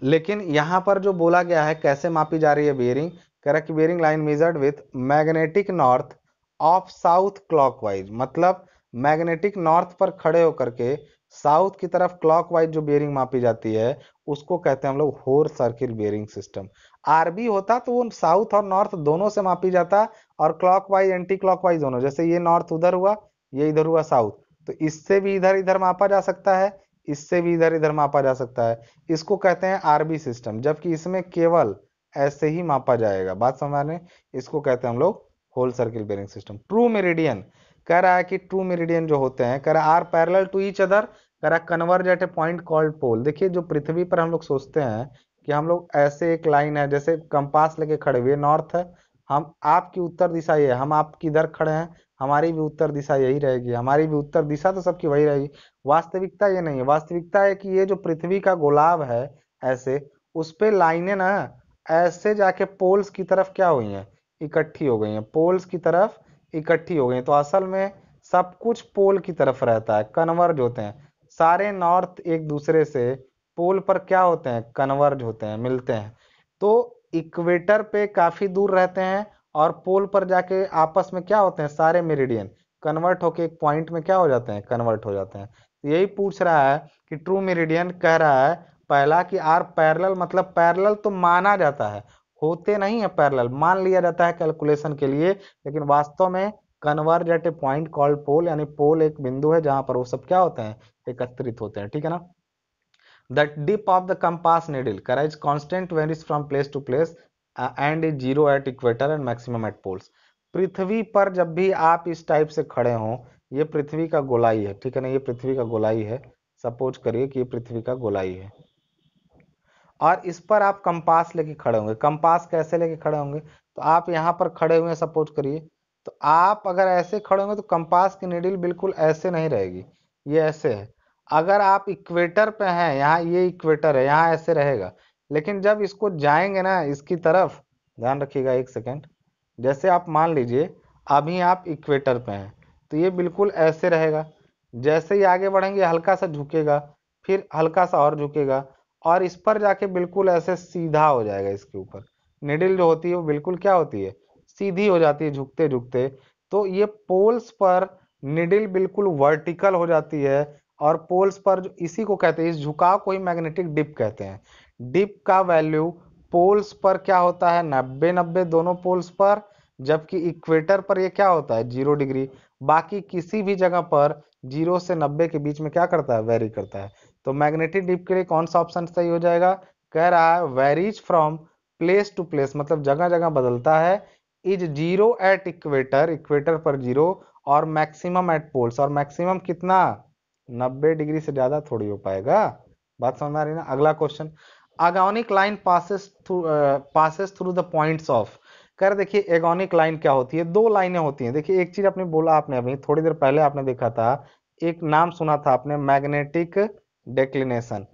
लेकिन यहां पर जो बोला गया है कैसे मापी जा रही है बियरिंग, कह रहा कि bearing line measured with magnetic north of south clockwise, मतलब मैग्नेटिक नॉर्थ पर खड़े होकर के साउथ की तरफ क्लॉकवाइज जो बियरिंग मापी जाती है उसको कहते हैं हम लोग whole circle bearing system. R B होता तो वो साउथ और नॉर्थ दोनों से मापी जाता, और क्लॉकवाइज एंटी क्लॉकवाइज दोनों, जैसे ये नॉर्थ उधर हुआ, ये इधर हुआ साउथ, तो इससे भी इधर इधर मापा जा सकता है, इससे भी इधर इधर मापा जा सकता है। इसको कहते हैं आरबी सिस्टम, जबकि इसमें केवल ऐसे ही मापा जाएगा। बात समझ में? इसको कहते हैं हम लोग whole circle bearing system. True meridian, कह रहा है कि ट्रू मेरिडियन जो होते हैं, कह रहा है are parallel to each other, कह रहा है converge at a point called pole. देखिए जो पृथ्वी पर हम लोग सोचते हैं कि हम लोग ऐसे एक लाइन है, जैसे कंपास लेके खड़े हुए, नॉर्थ है, हम आपकी उत्तर दिशा ये है, हम आपकी इधर खड़े हैं, हमारी भी उत्तर दिशा यही रहेगी, हमारी भी उत्तर दिशा तो सबकी वही रहेगी। वास्तविकता ये नहीं है, वास्तविकता है कि ये जो पृथ्वी का गोलाव है ऐसे, उस पे लाइनें ना ऐसे जाके पोल्स की तरफ क्या हुई हैं? इकट्ठी हो गई हैं, पोल्स की तरफ इकट्ठी हो गई हैं। तो असल में सब कुछ पोल की तरफ रहता है, कन्वर्ज होते हैं सारे नॉर्थ एक दूसरे से, पोल पर क्या होते हैं? कन्वर्ज होते हैं, मिलते हैं। तो इक्वेटर पे काफी दूर रहते हैं, और पोल पर जाके आपस में क्या होते हैं? सारे मेरिडियन कन्वर्ट होके एक पॉइंट में क्या हो जाते हैं? कन्वर्ट हो जाते हैं। तो यही पूछ रहा है कि ट्रू मेरिडियन, कह रहा है पहला कि आर पैरेलल, मतलब पैरेलल तो माना जाता है, होते नहीं है पैरेलल, मान लिया जाता है कैलकुलेशन के लिए, लेकिन वास्तव में converge at a point called pole, यानी पोल एक बिंदु है जहां पर वो सब क्या होते हैं? एकत्रित होते हैं। ठीक है ना? The dip of the compass needle carries constant varies from place to place and is zero at equator and maximum at poles। पृथ्वी पर जब भी आप इस टाइप से खड़े हों, ये पृथ्वी का गोलाई है, ठीक है ना, ये पृथ्वी का गोलाई है, सपोज करिए कि ये पृथ्वी का गोलाई है, और इस पर आप कंपास लेके खड़े होंगे। कंपास कैसे लेके खड़े होंगे? तो आप यहाँ पर खड़े हुए सपोज करिए, तो आप अगर ऐसे खड़े होंगे तो कंपास की नीडल बिल्कुल ऐसे नहीं रहेगी, ये ऐसे है। अगर आप इक्वेटर पे हैं, यहाँ ये इक्वेटर है, यहाँ ऐसे रहेगा। लेकिन जब इसको जाएंगे ना इसकी तरफ, ध्यान रखिएगा एक सेकेंड, जैसे आप मान लीजिए अभी आप इक्वेटर पे हैं तो ये बिल्कुल ऐसे रहेगा। जैसे ही आगे बढ़ेंगे हल्का सा झुकेगा, फिर हल्का सा और झुकेगा, और इस पर जाके बिल्कुल ऐसे सीधा हो जाएगा। इसके ऊपर निडल जो होती है वो बिल्कुल क्या होती है? सीधी हो जाती है, झुकते झुकते। तो ये पोल्स पर निडल बिल्कुल वर्टिकल हो जाती है, और पोल्स पर जो, इसी को कहते हैं, इस झुकाव को ही मैग्नेटिक डिप कहते हैं। डिप का वैल्यू पोल्स पर क्या होता है? 90 90 दोनों पोल्स पर, जबकि इक्वेटर पर ये क्या होता है 0 डिग्री। बाकी किसी भी जगह पर 0 से 90 के बीच में क्या करता है, वेरी करता है। तो मैग्नेटिक डिप के लिए कौन सा ऑप्शन सही हो जाएगा, कह रहा है varies from place to place, मतलब जगह जगह बदलता है। इज 0 एट इक्वेटर, इक्वेटर पर 0, और मैक्सिमम एट पोल्स, और मैक्सिमम कितना 90 डिग्री से ज्यादा थोड़ी हो पाएगा। बात समझ में आ रही ना। अगला question, agonic line passes through the points of. कर देखिए एगोनिक लाइन क्या होती है, दो लाइनें होती हैं। देखिए एक चीज आपने बोला, आपने अभी थोड़ी देर पहले आपने देखा था, एक नाम सुना था आपने, मैग्नेटिक डेक्लिनेशन।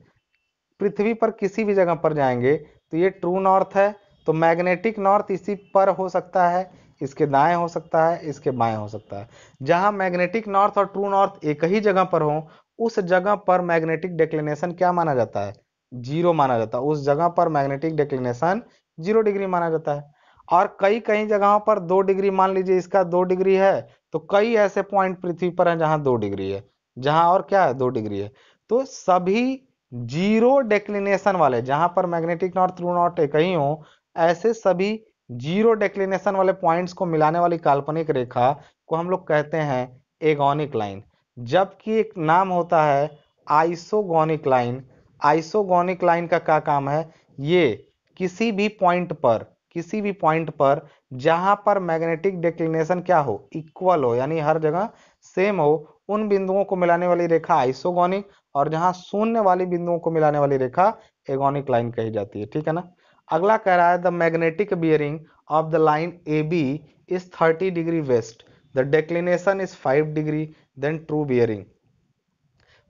पृथ्वी पर किसी भी जगह पर जाएंगे तो ये ट्रू नॉर्थ है, तो मैग्नेटिक नॉर्थ इसी पर हो सकता है, इसके दाएं हो सकता है, इसके बाएं हो सकता है। जहां मैग्नेटिक नॉर्थ और ट्रू नॉर्थ एक ही जगह पर हो, उस जगह पर मैग्नेटिक डेक्लिनेशन क्या माना जाता है, 0 माना जाता है। उस जगह पर मैग्नेटिक डेक्लिनेशन 0 डिग्री माना जाता है। और कई कई जगहों पर 2 डिग्री, मान लीजिए इसका 2 डिग्री है, तो कई ऐसे पॉइंट पृथ्वी पर हैं जहां 2 डिग्री है, जहां और क्या है 2 डिग्री है। तो सभी 0 डेक्लिनेशन वाले, जहां पर मैग्नेटिक नॉर्थ ट्रू नॉर्थ एक ही हो, ऐसे सभी 0 डेक्लिनेशन वाले पॉइंट्स को मिलाने वाली काल्पनिक रेखा को हम लोग कहते हैं एगोनिक लाइन। जबकि एक नाम होता है आइसोगोनिक लाइन। आइसोगोनिक लाइन का क्या काम है, ये किसी भी पॉइंट पर, किसी भी पॉइंट पर जहां पर मैग्नेटिक डेक्लिनेशन क्या हो, इक्वल हो, यानी हर जगह सेम हो, उन बिंदुओं को मिलाने वाली रेखा आइसोगोनिक, और जहां शून्य वाली बिंदुओं को मिलाने वाली रेखा एगोनिक लाइन कही जाती है। ठीक है ना। अगला कह रहा है the magnetic bearing of the line A B is 30 degree west, the declination is 5 degree, then true bearing.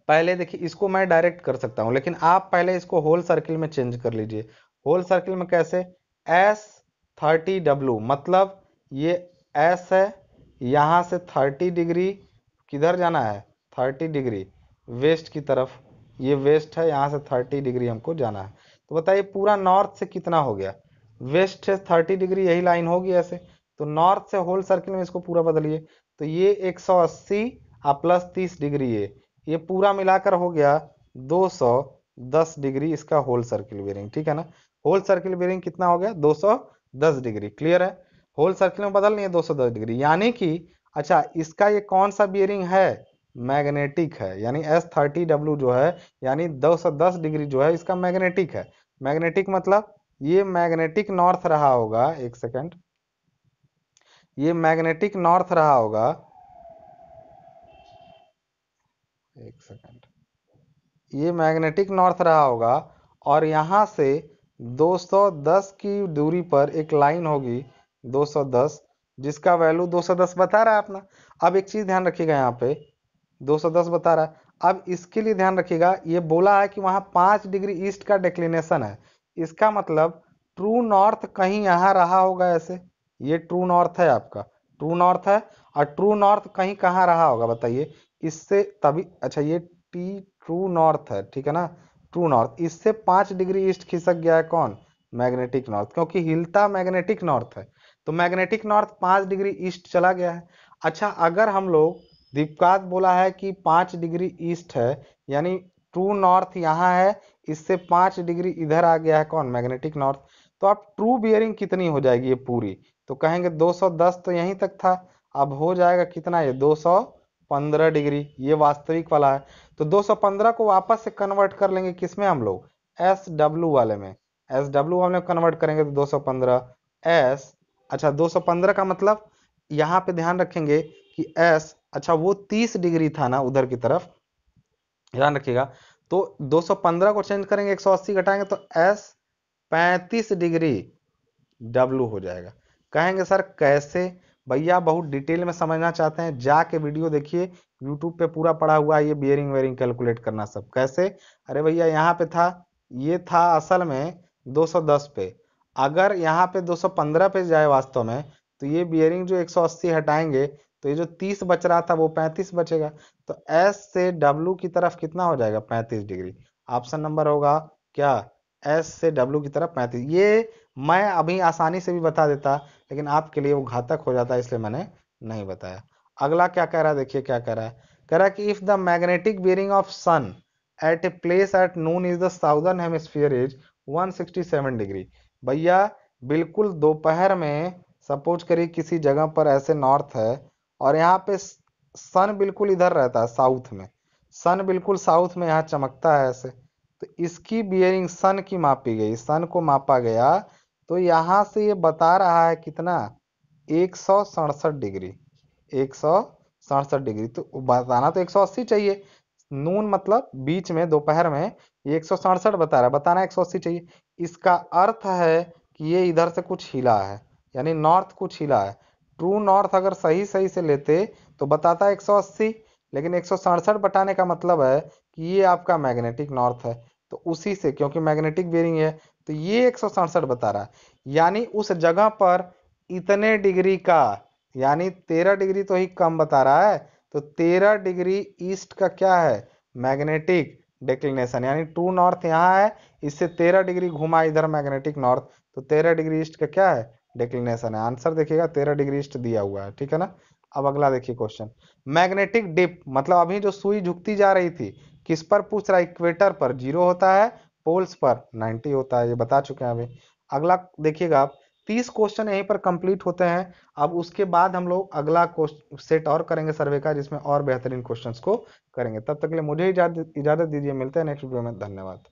पहले देखिए इसको मैं डायरेक्ट कर सकता हूं, लेकिन आप पहले इसको होल सर्किल में चेंज कर लीजिए। होल सर्किल में कैसे, S30W, मतलब ये S है, यहां से 30 डिग्री किधर जाना है, 30 डिग्री वेस्ट की तरफ, ये वेस्ट है, यहां से 30 डिग्री हमको जाना है। तो बताइए पूरा नॉर्थ से कितना हो गया, वेस्ट से 30 डिग्री यही लाइन होगी ऐसे। तो नॉर्थ से होल सर्किल में इसको पूरा बदलिए, तो ये 180 प्लस 30 डिग्री, ये पूरा मिलाकर हो गया 210 डिग्री इसका होल सर्किल बेरिंग। ठीक है ना। होल सर्किल बेरिंग कितना हो गया, 210 डिग्री। क्लियर है। होल सर्किल में बदल नहीं है 210 डिग्री, यानी कि अच्छा इसका ये कौन सा बियरिंग है, मैग्नेटिक है, यानी S30W जो है, यानी 210 डिग्री जो है इसका मैग्नेटिक है। मैग्नेटिक मतलब ये मैग्नेटिक नॉर्थ रहा होगा, एक सेकेंड, ये मैग्नेटिक नॉर्थ रहा होगा, एक सेकेंड, ये मैग्नेटिक नॉर्थ रहा होगा, और यहां से 210 की दूरी पर एक लाइन होगी 210, जिसका वैल्यू 210 बता रहा है अपना। अब एक चीज ध्यान रखिएगा, यहाँ पे 210 बता रहा है। अब इसके लिए ध्यान रखिएगा, ये बोला है कि वहां 5 डिग्री ईस्ट का डिक्लिनेशन है, इसका मतलब ट्रू नॉर्थ कहीं यहाँ रहा होगा ऐसे, ये ट्रू नॉर्थ है आपका, ट्रू नॉर्थ है, और ट्रू नॉर्थ कहीं कहाँ रहा होगा बताइए, इससे तभी, अच्छा ये टी ट्रू नॉर्थ है, ठीक है ना, ट्रू नॉर्थ, इससे 5 डिग्री ईस्ट खिसक गया है कौन, मैग्नेटिक नॉर्थ, क्योंकि हिलता मैग्नेटिक नॉर्थ है, तो मैग्नेटिक नॉर्थ 5 डिग्री ईस्ट चला गया है। अच्छा अगर हम लोग, दीपकात बोला है कि 5 डिग्री ईस्ट है, यानी ट्रू नॉर्थ यहाँ है, इससे 5 डिग्री इधर आ गया है कौन, मैग्नेटिक नॉर्थ। तो अब ट्रू बियरिंग कितनी हो जाएगी ये पूरी, तो कहेंगे 210 तो यहीं तक था, अब हो जाएगा कितना, ये 215 डिग्री, ये वास्तविक वाला है। तो 215 को वापस से कन्वर्ट कर लेंगे किसमें हम लोग, SW वाले में, SW वाले में कन्वर्ट करेंगे तो 215 S, अच्छा 215 का मतलब यहाँ पे ध्यान रखेंगे कि S, अच्छा वो 30 डिग्री था ना उधर की तरफ, ध्यान रखिएगा। तो 215 को चेंज करेंगे, 180 घटाएंगे तो S 35 डिग्री W हो जाएगा। कहेंगे सर कैसे, भैया बहुत डिटेल में समझना चाहते हैं जाके वीडियो देखिए, यूट्यूब पे पूरा पड़ा हुआ है ये बियरिंग वेयरिंग कैलकुलेट करना सब कैसे। अरे भैया यहाँ पे था, ये था असल में 210 पे, अगर यहाँ पे 215 पे जाए वास्तव में, तो ये बियरिंग जो 180 हटाएंगे, तो ये जो 30 बच रहा था वो 35 बचेगा, तो S से W की तरफ कितना हो जाएगा 35 डिग्री। ऑप्शन नंबर होगा क्या, S से W की तरफ 35। ये मैं अभी आसानी से भी बता देता, लेकिन आपके लिए वो घातक हो जाता है, इसलिए मैंने नहीं बताया। अगला क्या कह रहा है, देखिए क्या कह रहा है, कह रहा है कि if the magnetic bearing of sun at a place at noon is the southern hemisphere is 167 degree. भैया बिल्कुल दोपहर में सपोज करिए किसी जगह पर ऐसे नॉर्थ है और यहाँ पे सन बिल्कुल इधर रहता है साउथ में, सन बिल्कुल साउथ में यहाँ चमकता है ऐसे, तो इसकी बियरिंग सन की मापी गई, सन को मापा गया, तो यहाँ से ये बता रहा है कितना, 167 डिग्री, 167 डिग्री, तो बताना तो 180 चाहिए, नून मतलब बीच में दोपहर में, ये 167 बता रहा है, बताना 180 चाहिए। इसका अर्थ है कि ये इधर से कुछ हिला है, यानी नॉर्थ कुछ हिला है। ट्रू नॉर्थ अगर सही सही से लेते तो बताता 180, लेकिन 167 बताने का मतलब है कि ये आपका मैग्नेटिक नॉर्थ है, तो उसी से, क्योंकि मैग्नेटिक बेरिंग है, तो ये 167 बता रहा है, यानी उस जगह पर इतने डिग्री का, यानी 13 डिग्री तो ही कम बता रहा है, तो 13 डिग्री ईस्ट का क्या है, मैग्नेटिक डिक्लिनेशन, यानी ट्रू नॉर्थ यहाँ है, इससे 13 डिग्री घुमा इधर मैग्नेटिक नॉर्थ, तो 13 डिग्री ईस्ट का क्या है, डिक्लिनेशन है। आंसर देखिएगा 13 डिग्री ईस्ट दिया हुआ है, ठीक है ना। अब अगला देखिए क्वेश्चन, मैग्नेटिक डिप, मतलब अभी जो सुई झुकती जा रही थी, किस पर पूछ रहा है, इक्वेटर पर 0 होता है, पोल्स पर 90 होता है, ये बता चुके हैं अभी। अगला देखिएगा आप, 30 क्वेश्चन यहीं पर कंप्लीट होते हैं। अब उसके बाद हम लोग अगला सेट और करेंगे सर्वे का, जिसमें और बेहतरीन क्वेश्चंस को करेंगे। तब तक के लिए मुझे इजाजत दीजिए, मिलते हैं नेक्स्ट वीडियो में, धन्यवाद।